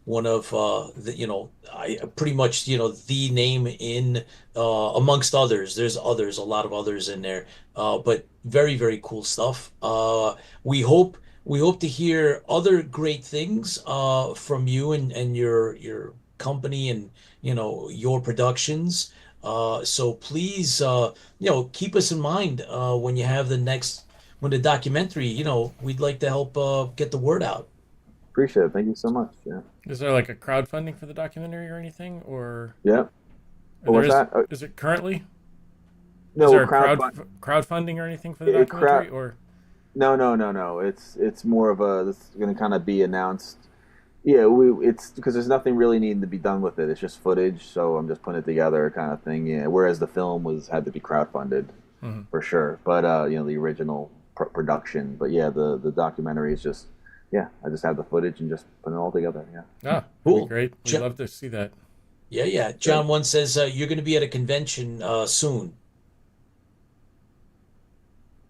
one of the, I pretty much, the name in amongst others. There's others, a lot of others in there. But very, very cool stuff. We hope to hear other great things from you and your company and your productions. So please, keep us in mind when you have when the documentary. We'd like to help get the word out. Appreciate it. Thank you so much. Yeah. Is there like a crowdfunding for the documentary or anything, or Yeah. What was that? Is it currently? No, Is there a crowdfunding or anything for the documentary, or? No. It's more of a. This is going to kind of be announced. Yeah, it's because there's nothing really needing to be done with it. It's just footage, so I'm just putting it together, kind of thing. Yeah. Whereas the film had to be crowdfunded, for sure. But the original production. But yeah, the documentary is just. Yeah, I just have the footage and just put it all together. Yeah. Ah, cool. Great. We'd love to see that. Yeah. John one says you're going to be at a convention soon.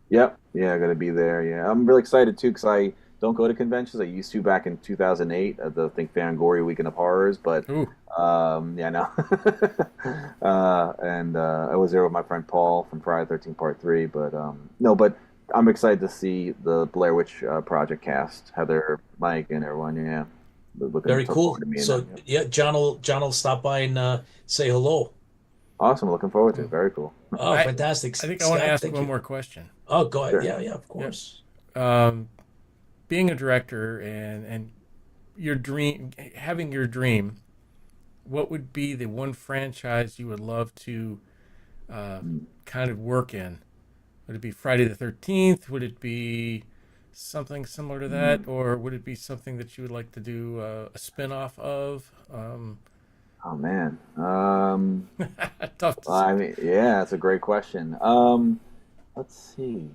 Yep. Yeah, I'm going to be there. Yeah. I'm really excited too because I don't go to conventions. I used to back in 2008 at the Think Fangoria Weekend of Horrors, but yeah, no. And I was there with my friend Paul from Friday the 13th Part 3, but no, but I'm excited to see the Blair Witch Project cast, Heather, Mike, and everyone. Yeah, very cool. So yeah, John will stop by and say hello. Awesome, looking forward to it. Very cool. Oh, fantastic! I think I want to ask one more question. Oh, go ahead. Sure. Yeah, of course. Being a director and having your dream, what would be the one franchise you would love to kind of work in? Would it be Friday the 13th? Would it be something similar to that? Or would it be something that you would like to do a spin-off of? Oh, man. Tough to say. I mean, yeah, that's a great question. Let's see.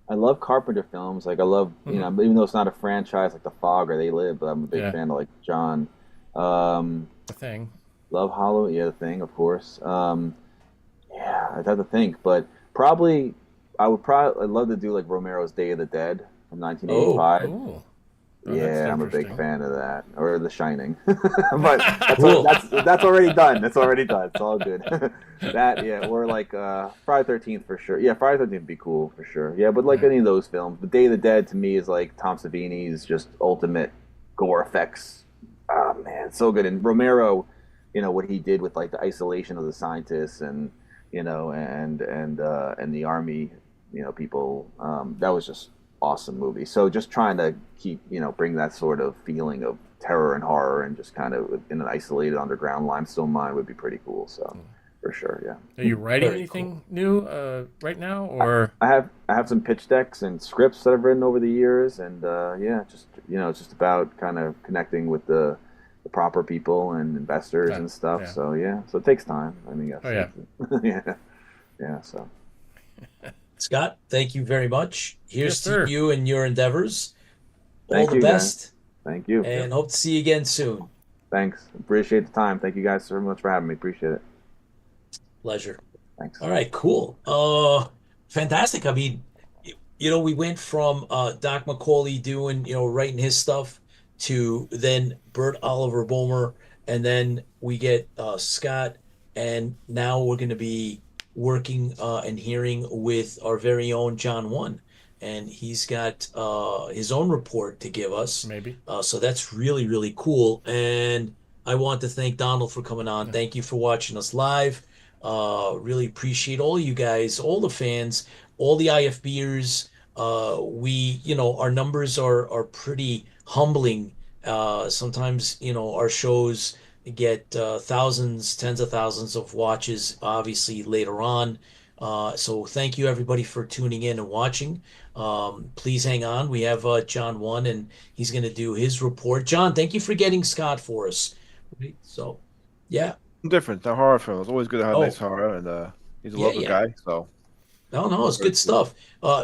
I love Carpenter films. Like, I love, even though it's not a franchise like The Fog or They Live, but I'm a big fan of, like, John. The Thing. Love Halloween. Yeah, The Thing, of course. Yeah, I'd have to think. But probably... I'd love to do like Romero's Day of the Dead from 1985. Oh, yeah, I'm a big fan of that. Or The Shining. But that's already done. That's already done. It's all good. Or like Friday 13th for sure. Yeah, Friday 13th would be cool for sure. Yeah, but like any of those films. But Day of the Dead to me is like Tom Savini's just ultimate gore effects. Oh man, so good. And Romero, what he did with like the isolation of the scientists and and the army, people, that was just awesome movie. So just trying to keep, bring that sort of feeling of terror and horror and just kind of in an isolated underground limestone mine would be pretty cool. So for sure. Yeah. Are you writing anything new right now, or? I have some pitch decks and scripts that I've written over the years. And just, it's just about kind of connecting with the proper people and investors and stuff. Yeah. So so it takes time. I mean, so Scott, thank you very much. Here's to you and your endeavors. All the best. Guys. Thank you. And hope to see you again soon. Thanks. Appreciate the time. Thank you guys so much for having me. Appreciate it. Pleasure. Thanks. All right, cool. Fantastic. I mean, we went from Doc McCauley doing, writing his stuff to then Bert Oliver Bomer, and then we get Scott, and now we're going to be working and hearing with our very own John One, and he's got his own report to give us. Maybe. So that's really, really cool, and I want to thank Donald for coming on. Thank you for watching us live. Really appreciate all you guys, all the fans, all the IFBers. We, our numbers are pretty humbling. Sometimes, our shows get thousands, tens of thousands of watches, obviously later on. So thank you everybody for tuning in and watching. Please hang on. We have John One, and he's going to do his report. John, thank you for getting Scott for us. So, yeah. Different. The horror film. It's always good to have nice horror, and he's a local guy, so. No, it's good stuff.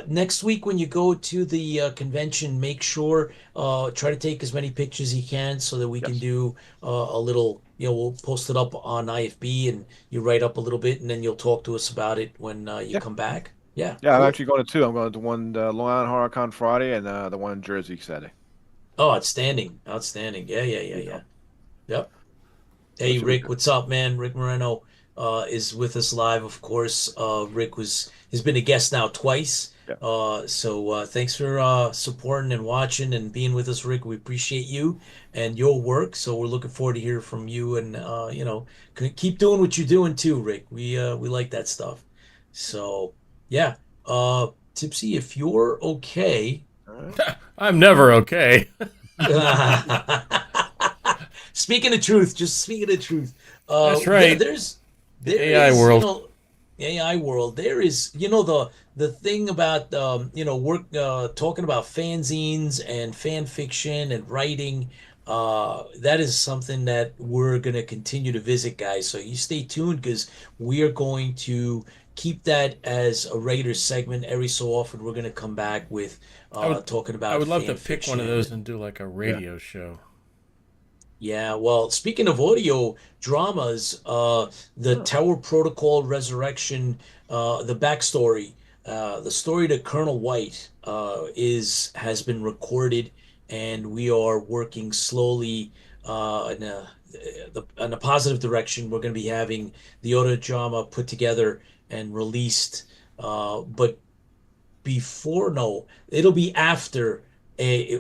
Next week when you go to the convention, make sure try to take as many pictures as you can so that we can do a little, we'll post it up on IFB and you write up a little bit and then you'll talk to us about it when you come back. Yeah. Yeah, cool. I'm actually going to two. I'm going to one Long Island Horror Con Friday and the one in Jersey Saturday. Oh, outstanding. Yeah. Yep. Hey, Rick, what's up, man? Rick Moreno is with us live, of course. Rick has been a guest now twice. So thanks for supporting and watching and being with us, Rick. We appreciate you and your work. So we're looking forward to hear from you, and keep doing what you're doing too, Rick. We like that stuff. So yeah, Tipsy, if you're okay. I'm never okay. Speaking the truth, just speaking the truth. That's right. There AI is, world. AI world. There is, the thing about work talking about fanzines and fan fiction and writing. That is something that we're gonna continue to visit, guys. So you stay tuned because we are going to keep that as a regular segment every so often. We're gonna come back with talking about. I would love fan to pick one of fiction. those and do like a radio show. Yeah, well, speaking of audio dramas, the Tower Protocol Resurrection, the backstory, the story to Colonel White has been recorded, and we are working slowly in a positive direction. We're going to be having the audio drama put together and released, but it'll be after.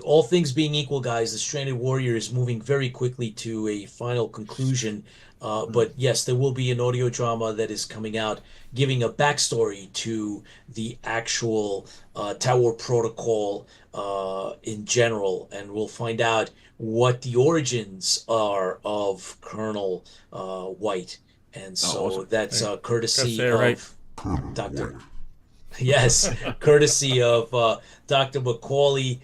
All things being equal, guys, the Stranded Warrior is moving very quickly to a final conclusion. But yes, there will be an audio drama that is coming out giving a backstory to the actual Tower Protocol in general, and we'll find out what the origins are of Colonel White. And so awesome. that's courtesy Gotta say it of Dr. Yes, courtesy of Dr. Macaulay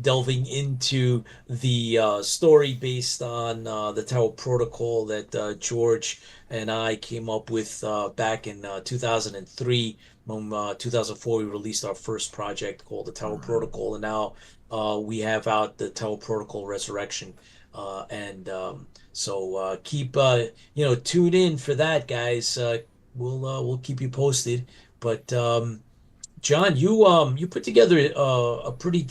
delving into the story based on the Tower Protocol that George and I came up with back in 2003. When 2004, we released our first project called the Tower Protocol, and now we have out the Tower Protocol Resurrection. So keep tune in for that, guys. We'll keep you posted. But John, you put together a pretty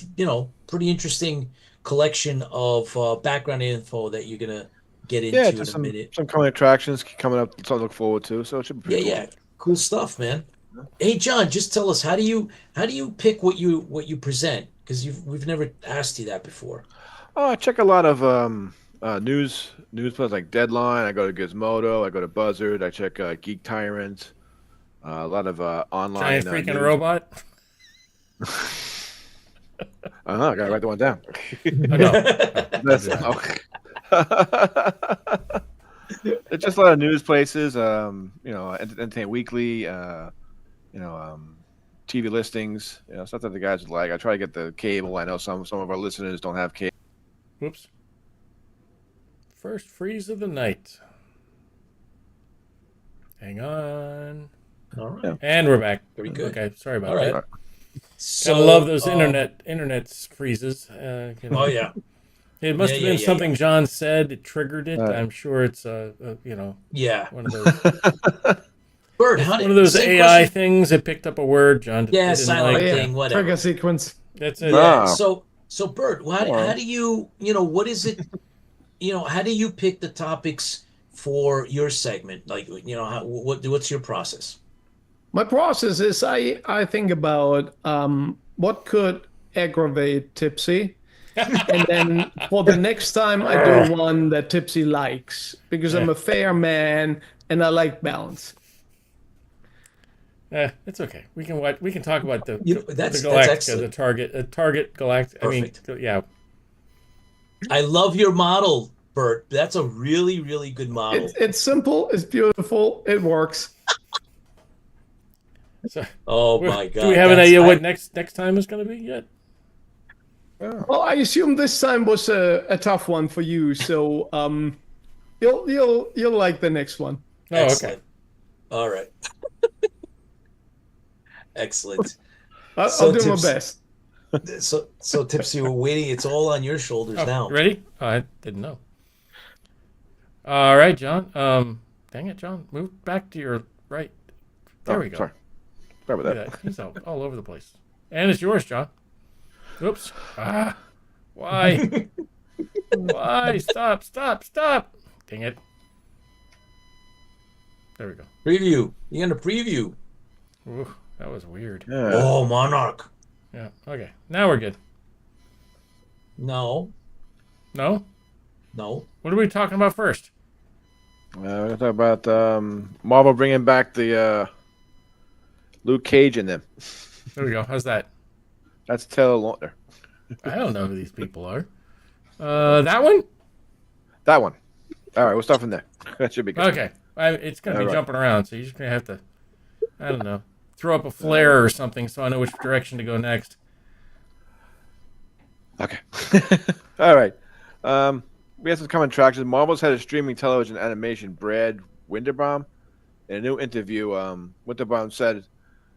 interesting collection of background info that you're gonna get into in a minute. Some coming attractions coming up to look forward to. So it should be pretty cool. Cool stuff, man. Hey, John, just tell us how do you pick what you present? Because we've never asked you that before. Oh, I check a lot of news places like Deadline. I go to Gizmodo. I go to Buzzard. I check Geek Tyrant. A lot of online. Giant freaking robot. I gotta write the one down. It's just a lot of news places. Entertainment Weekly. TV listings. Stuff that the guys would like. I try to get the cable. I know some of our listeners don't have cable. Whoops. First freeze of the night. Hang on. All right. And we're back. Very good. Okay, sorry about All right. that. So, Gotta love those internet freezes. Oh yeah. It must have been something John said. It triggered it. I'm sure it's Yeah. one of those. Bird, one of those AI things. It picked up a word, John. Yeah, silent thing, whatever. Trigger sequence. That's it. Yeah. So Bert, how do you what is it? How do you pick the topics for your segment? Like, what's your process? My process is I think about what could aggravate Tipsy, and then for the next time I do one that Tipsy likes because I'm a fair man and I like balance. It's okay. We can talk about the that's Galactica, excellent. the target Galactica. Perfect. I mean, yeah. I love your model, Bert. That's a really, really good model. It's simple. It's beautiful. It works. So, oh my God! Do we have an idea what next time is going to be yet? Well, I assume this time was a tough one for you, so you'll like the next one. Oh, Excellent. okay. All right. Excellent. I'll do my best. So Tipsy, we're waiting. It's all on your shoulders now. Ready? Oh, I didn't know. All right, John. Dang it, John. Move back to your right. There we go. Sorry about that. He's all over the place. And it's yours, John. Oops. Why? Why? Stop. Dang it. There we go. Preview. You're going to preview. Ooh, That was weird. Yeah. Oh, Monarch. Yeah. Okay. Now we're good. No. No? No. What are we talking about first? We're going to talk about Marvel bringing back the Luke Cage in them. There we go. How's that? That's Taylor Lautner. I don't know who these people are. That one? That one. All right, we'll start from there. That should be good. Okay. It's going to be All right. jumping around, so you're just going to have to, I don't know, throw up a flare or something so I know which direction to go next. Okay. All right. We have some common attractions. Marvel's head of streaming television animation, Brad Winderbaum. In a new interview, Winterbaum said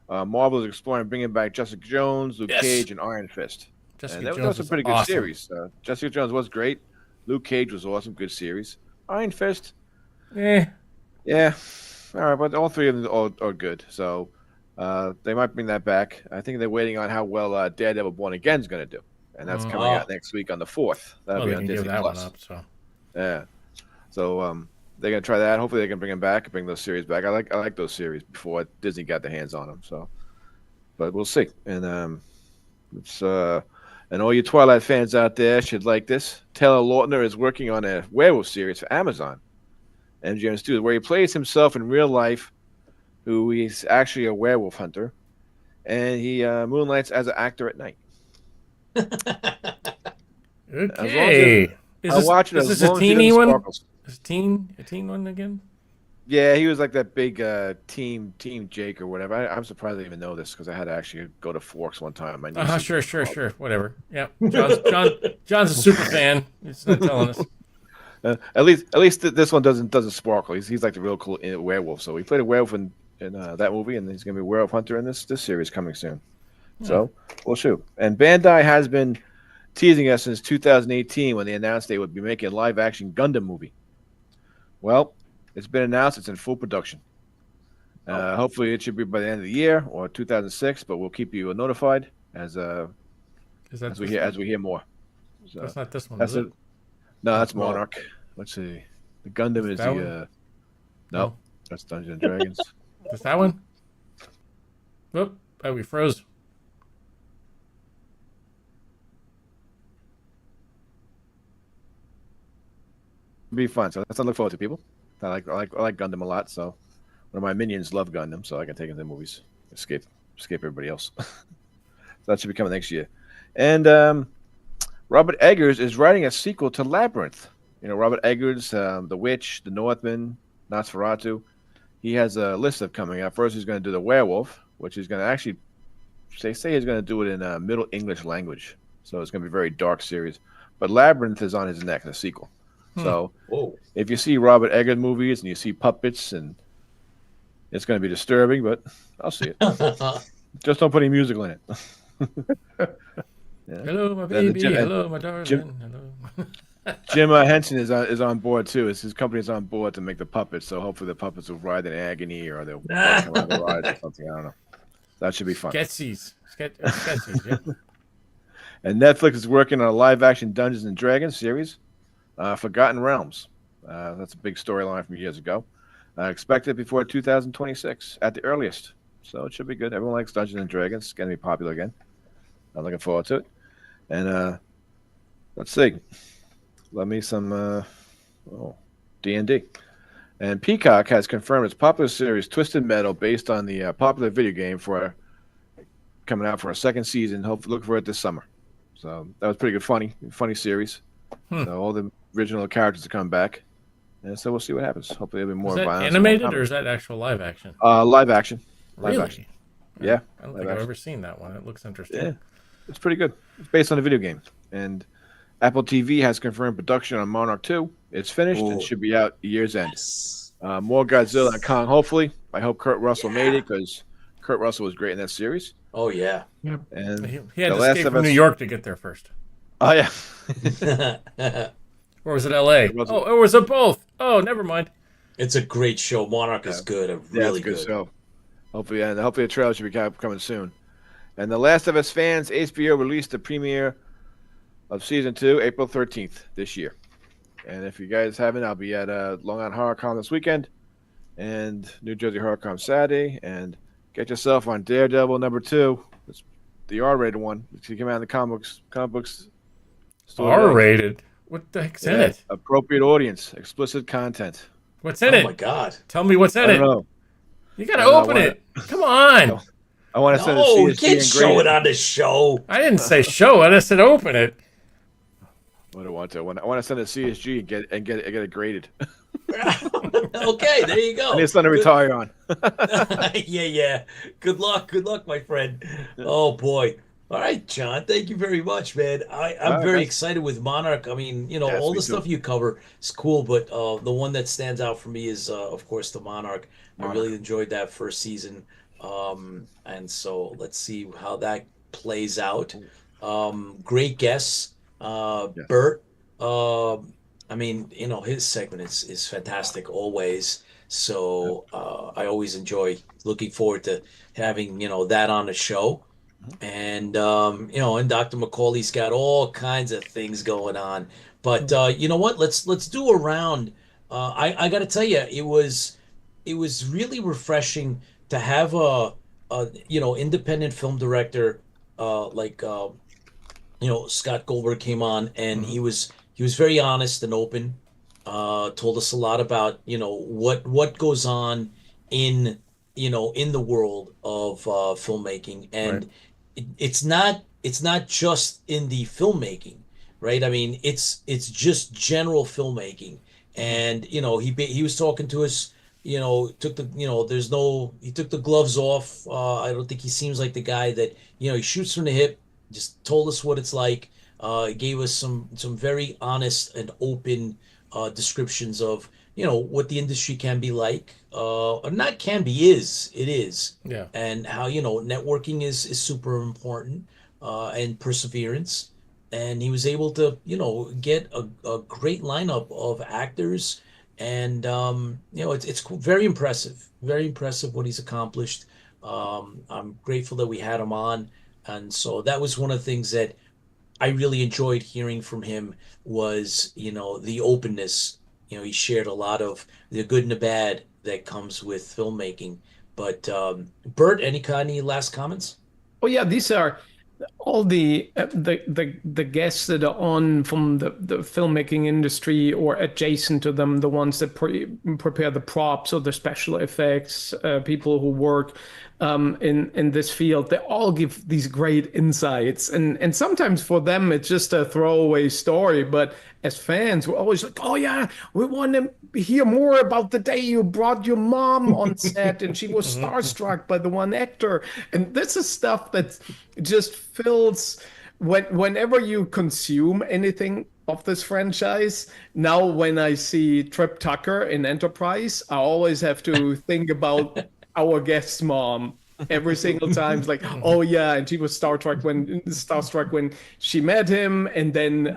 Marvel is exploring bringing back Jessica Jones, Luke Cage, and Iron Fist. Jessica And that Jones was a pretty good awesome. series. Jessica Jones was great. Luke Cage was awesome. Good series. Iron Fist. Yeah. All right, but all three of them are good. So they might bring that back. I think they're waiting on how well Daredevil Born Again is going to do. And that's coming out next week on the 4th. That'll be on Disney Plus. Up, so. Yeah. So they're gonna try that. Hopefully they can bring him back, bring those series back. I like those series before Disney got their hands on them. So, but we'll see. And it's and all you Twilight fans out there should like this. Taylor Lautner is working on a werewolf series for Amazon, MGM Studios, where he plays himself in real life, who is actually a werewolf hunter, and he moonlights as an actor at night. Okay. I'll watch it. Is as this long a as he teeny doesn't one? sparkles. Is a teen one again? Yeah, he was like that big team Jake or whatever. I'm surprised I even know this because I had to actually go to Forks one time. Sure. Whatever. Yeah. John's a super fan. He's not telling us. At least this one doesn't sparkle. He's like the real cool werewolf. So he played a werewolf in that movie, and he's gonna be a werewolf hunter in this series coming soon. So we'll shoot. And Bandai has been teasing us since 2018 when they announced they would be making a live-action Gundam movie. Well, it's been announced it's in full production. Hopefully, it should be by the end of the year or 2006, but we'll keep you notified as we hear more. So, that's not this one. That's is it? No, that's Monarch. Let's see. The Gundam is the no, that's Dungeons and Dragons. Is that one? Whoop! Oh, we froze. Be fun. So that's what I look forward to, people. I like Gundam a lot. So one of my minions love Gundam, so I can take them to the movies, escape everybody else. So that should be coming next year. And Robert Eggers is writing a sequel to Labyrinth. You know, Robert Eggers, The Witch, The Northman, Nosferatu. He has a list of coming out. First, he's going to do The Werewolf, which he's going to actually say he's going to do it in Middle English language. So it's going to be a very dark series. But Labyrinth is on his neck, the sequel. So if you see Robert Eggers movies and you see puppets, and it's going to be disturbing, but I'll see it. Just don't put any musical in it. Yeah. Hello, my baby. Hello, my darling. Hello. Jim Henson is on board too. His company is on board to make the puppets. So hopefully the puppets will ride in agony, or they'll come out the ride or something. I don't know. That should be fun. Sketchies, yeah. And Netflix is working on a live-action Dungeons and Dragons series. Forgotten Realms. That's a big storyline from years ago. Expected before 2026 at the earliest. So it should be good. Everyone likes Dungeons and Dragons. It's going to be popular again. I'm looking forward to it. And let's see. Let me some D&D. And Peacock has confirmed its popular series Twisted Metal, based on the popular video game, coming out for a second season. Hopefully, look for it this summer. So that was pretty good, funny series. So all the original characters are coming back, and so we'll see what happens. Hopefully, there'll be more violence. Is that violence. Animated or is that actual live action? Live action. Really? Live action. Yeah. I don't think I've ever seen that one. It looks interesting. Yeah, it's pretty good. It's based on a video game, and Apple TV has confirmed production on Monarch 2. It's finished. It should be out year's end. More Godzilla and Kong. Hopefully, I hope Kurt Russell made it, because Kurt Russell was great in that series. Oh yeah. And he had to escape from New York to get there first. Oh yeah. Or was it L.A.? Or was it both? Oh, never mind. It's a great show. Monarch is good. Really good show. Hopefully the trailer should be coming soon. And The Last of Us fans, HBO released the premiere of season 2 April 13th this year. And if you guys haven't, I'll be at Long Island HorrorCon this weekend, and New Jersey HorrorCon Saturday, and get yourself on Daredevil #2. It's the R-rated one. It came out in the comic books. R-rated? What the heck's in it? Appropriate audience, explicit content. What's in Oh it? my God! Tell me what's in I it. don't know. You gotta open it. Come on. I want to send it to No, CSG you can't and show grade it on the show. I didn't say show it. I said open it. What do I want to? I want to send it to CSG and get it graded. Okay, there you go. I need something to retire on. Yeah. Good luck, my friend. Oh boy. All right, John. Thank you very much, man. I'm right, very guys. excited with Monarch. I mean, Yes, all me the too. stuff you cover is cool, but the one that stands out for me is, of course, the Monarch. I really enjoyed that first season, and so let's see how that plays out. Great guests, Bert. I mean, his segment is fantastic always. So I always enjoy looking forward to having that on the show. And and Dr. McCauley's got all kinds of things going on. But you know what? Let's do a round. I got to tell you, it was really refreshing to have a independent film director like Scott Goldberg came on, and he was very honest and open. Told us a lot about what goes on in in the world of filmmaking, and it's not just in the filmmaking, right? I mean, it's just general filmmaking, and he was talking to us. Took the he took the gloves off. I don't think he seems like the guy that he shoots from the hip. Just told us what it's like. Gave us some very honest and open descriptions of what the industry can be like, or not can be, it is, Yeah. and how networking is super important, and perseverance. And he was able to get a great lineup of actors, and it's very impressive what he's accomplished. I'm grateful that we had him on, and so that was one of the things that I really enjoyed hearing from him was, the openness. He shared a lot of the good and the bad that comes with filmmaking. But Bert, any last comments? Oh yeah, these are all the guests that are on from the filmmaking industry or adjacent to them, the ones that prepare the props or the special effects, people who work in this field. They all give these great insights, and sometimes for them it's just a throwaway story, but as fans we're always like, oh yeah, we want to hear more about the day you brought your mom on set and she was starstruck by the one actor. And this is stuff that just fills whenever you consume anything of this franchise. Now when I see Trip Tucker in Enterprise, I always have to think about our guest's mom every single time. It's like, oh yeah, and she was starstruck when she met him. And then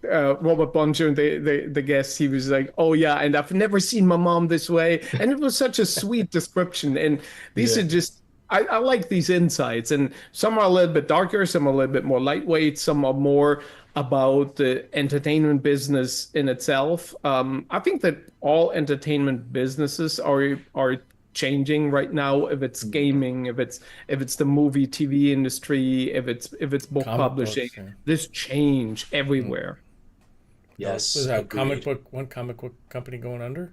Robert Bonjour, the guest, he was like, oh yeah, and I've never seen my mom this way. And it was such a sweet description. And these are just, I like these insights, and some are a little bit darker, some are a little bit more lightweight, some are more about the entertainment business in itself. I think that all entertainment businesses are changing right now. If it's gaming, if it's the movie TV industry, if it's book Comic publishing, books, yeah. there's change everywhere. Yes. Was that agreed. one comic book company going under?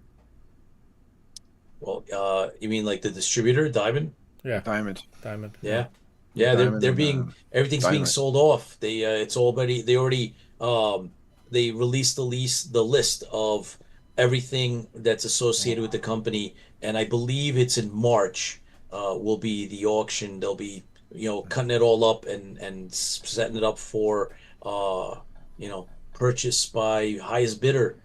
Well, you mean like the distributor, Diamond? Yeah. Diamond. Yeah. Yeah, Diamond, they're being everything's being Dynamite. sold off. They they released the list of everything that's associated with the company, and I believe it's in March will be the auction. They'll be cutting it all up and setting it up for purchase by highest bidder,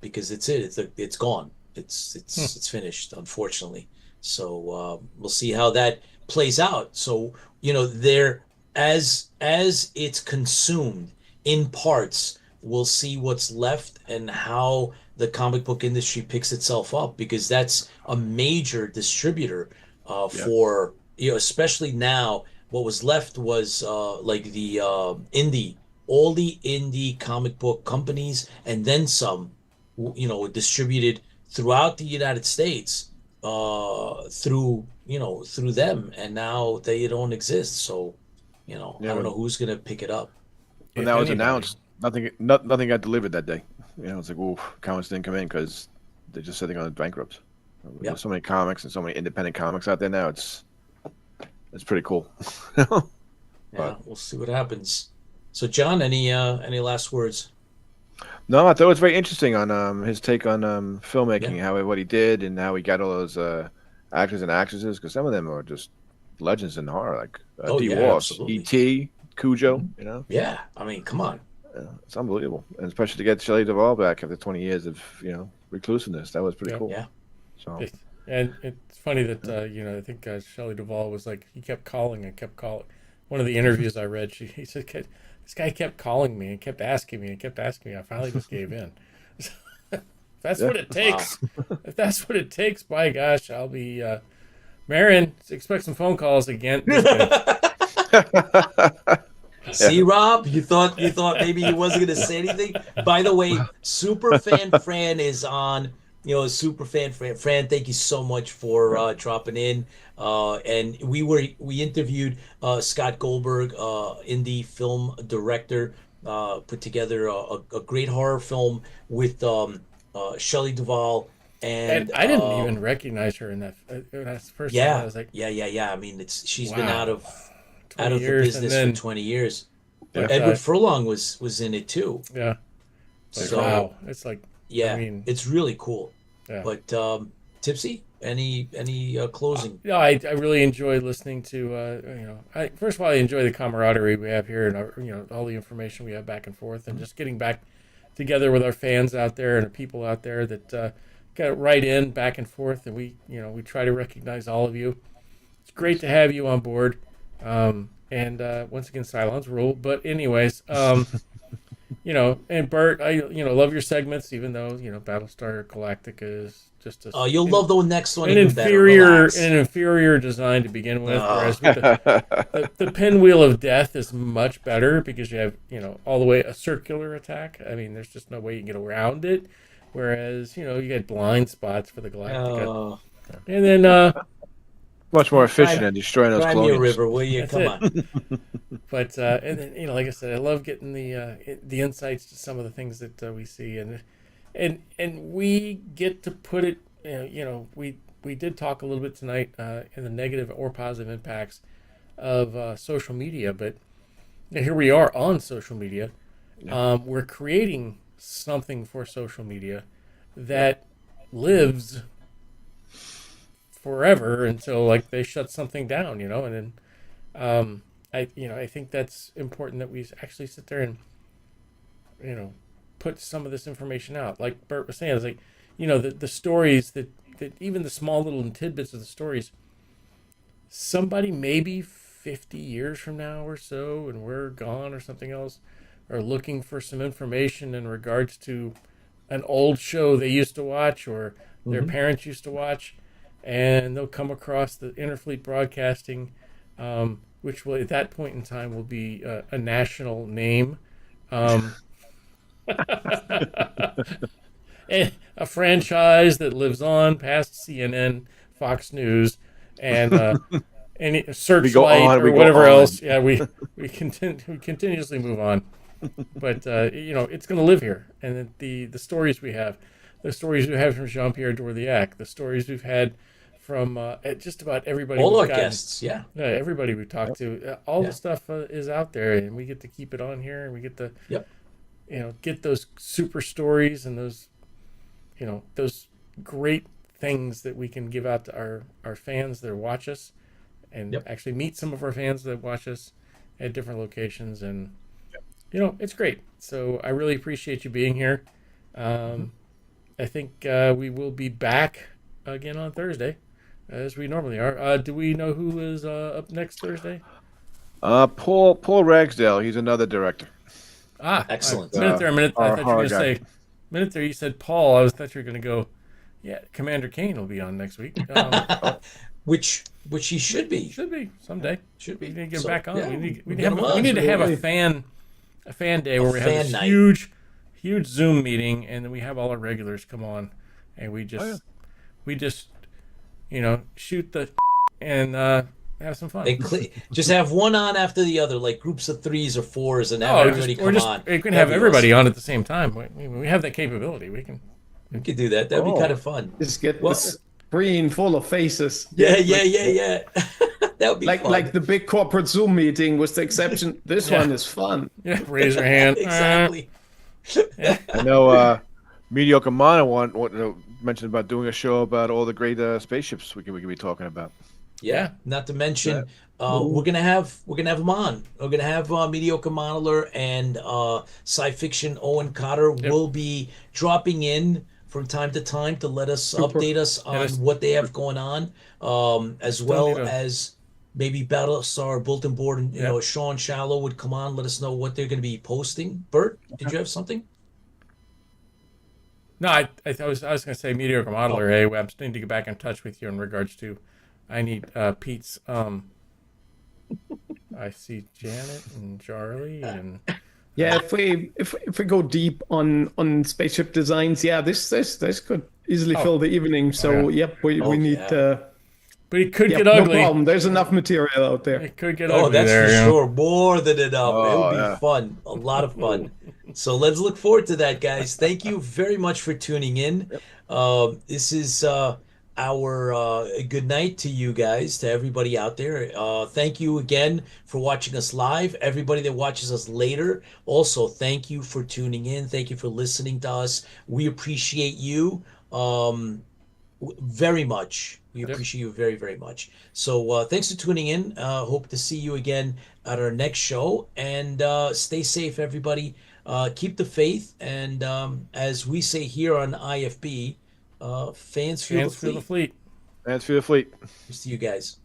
because it's gone. It's finished, unfortunately. So we'll see how that plays out. So there, as it's consumed in parts, we'll see what's left and how the comic book industry picks itself up, because that's a major distributor for especially now. What was left was like the all the indie comic book companies, and then some, distributed throughout the United States. through through them, and now they don't exist. So I don't know who's gonna pick it up. When that was announced, nothing got delivered that day. It's like, ooh, comics didn't come in because they just said they're going bankrupt. There's so many comics and so many independent comics out there now. It's pretty cool. Yeah, we'll see what happens. So, John, any last words? No, I thought it was very interesting on his take on filmmaking, what he did, and how he got all those actors and actresses, because some of them are just legends in horror, like D. Ross, E.T., Cujo. Yeah, I mean, come on. It's unbelievable, and especially to get Shelley Duvall back after 20 years of reclusiveness. That was pretty cool. Yeah. So. And it's funny that I think Shelley Duvall was like, he kept calling and kept calling. One of the interviews I read, he said, this guy kept calling me and kept asking me and kept asking me. I finally just gave in. If that's what it takes. If that's what it takes, by gosh, I'll be. Marion, expect some phone calls again. See, Rob, you thought maybe he wasn't going to say anything. By the way, Superfan Fran is on. Superfan Fran, thank you so much for dropping in. And we interviewed Scott Goldberg, indie film director, put together a great horror film with Shelley Duvall. And I didn't even recognize her in that first time. I was like, yeah. I mean, she's been out of the business for 20 years. But Edward Furlong was in it too. Yeah. So wow, it's like, I mean, it's really cool. Yeah. But Tipsy, any closing? No, I really enjoy listening to first of all, I enjoy the camaraderie we have here, and all the information we have back and forth, and just getting back together with our fans out there and the people out there that got right in back and forth, and we try to recognize all of you. It's great to have you on board, and once again, Cylons rule. But anyways, and Bert, I love your segments, even though Battlestar Galactica is just you'll love the next one. An inferior design to begin with, whereas with the Pinwheel of Death is much better because you have all the way a circular attack. I mean, there's just no way you can get around it. Whereas you get blind spots for the Galactica, and then much more efficient at destroying those colonials. Crimea River, will you? Come on. But and then like I said, I love getting the insights to some of the things that we see, and we get to put it. We did talk a little bit tonight in the negative or positive impacts of social media, but here we are on social media. We're creating something for social media that lives forever until they shut something down, and then I think that's important that we actually sit there and put some of this information out. Like Bert was saying, it's like the stories that even the small little tidbits of the stories, somebody maybe 50 years from now or so, and we're gone or something else, are looking for some information in regards to an old show they used to watch or their parents used to watch, and they'll come across the Interfleet Broadcasting, which will at that point in time will be a national name, and a franchise that lives on past CNN, Fox News, and any Searchlight or whatever else. Yeah, we continuously move on. But it's going to live here, and the stories we have, from Jean-Pierre Dorliac, the stories we've had from just about everybody. All our guests, everybody we talked to, all the stuff is out there, and we get to keep it on here, and we get to, get those super stories and those, those great things that we can give out to our fans that watch us, and actually meet some of our fans that watch us at different locations, and. It's great. So I really appreciate you being here. I think we will be back again on Thursday, as we normally are. Do we know who is up next Thursday? Paul Ragsdale. He's another director. Excellent. I thought you were going to say. Minute there, you said Paul. I thought you were going to go. Yeah, Commander Kane will be on next week. Which he should be. Should be someday. Should be. We need to get him back on. Yeah, we need to have a fan day where we have this huge Zoom meeting, and then we have all our regulars come on, and we just shoot the and have some fun. Just have one on after the other, like groups of 3s or 4s, and have everybody come on. We can have everybody on at the same time. We have that capability. We can do that. That'd be kind of fun. Just get the screen full of faces. Yeah. That would be fun. Like the big corporate Zoom meeting was the exception. This one is fun. Yeah, raise your hand. Exactly. I know Mediocre Mana mentioned about doing a show about all the great spaceships we could be talking about. Yeah, not to mention we're gonna have them on. We're gonna have Mediocre Modeler and sci-fiction Owen Cotter will be dropping in from time to time to let us update us on what they have going on, as well as maybe Battlestar Bulletin Board and Sean Shallow would come on, let us know what they're going to be posting. Bert, did you have something? No, I was going to say Mediocre Modeler. Hey, I just need to get back in touch with you in regards to. I need Pete's. I see Janet and Charlie and. Yeah, if we go deep on spaceship designs, this could easily fill the evening. So we need. But it could get ugly. No problem. There's enough material out there. It could get ugly. Oh, that's there, for sure. More than enough. It would be fun. A lot of fun. So let's look forward to that, guys. Thank you very much for tuning in. This is our good night to you guys, to everybody out there. Thank you again for watching us live. Everybody that watches us later, also thank you for tuning in. Thank you for listening to us. We appreciate you very much. We appreciate you very, very much. So thanks for tuning in. Hope to see you again at our next show. And stay safe, everybody. Keep the faith. And as we say here on IFB, fans feel the fleet. Fans feel the fleet. Cheers to you guys.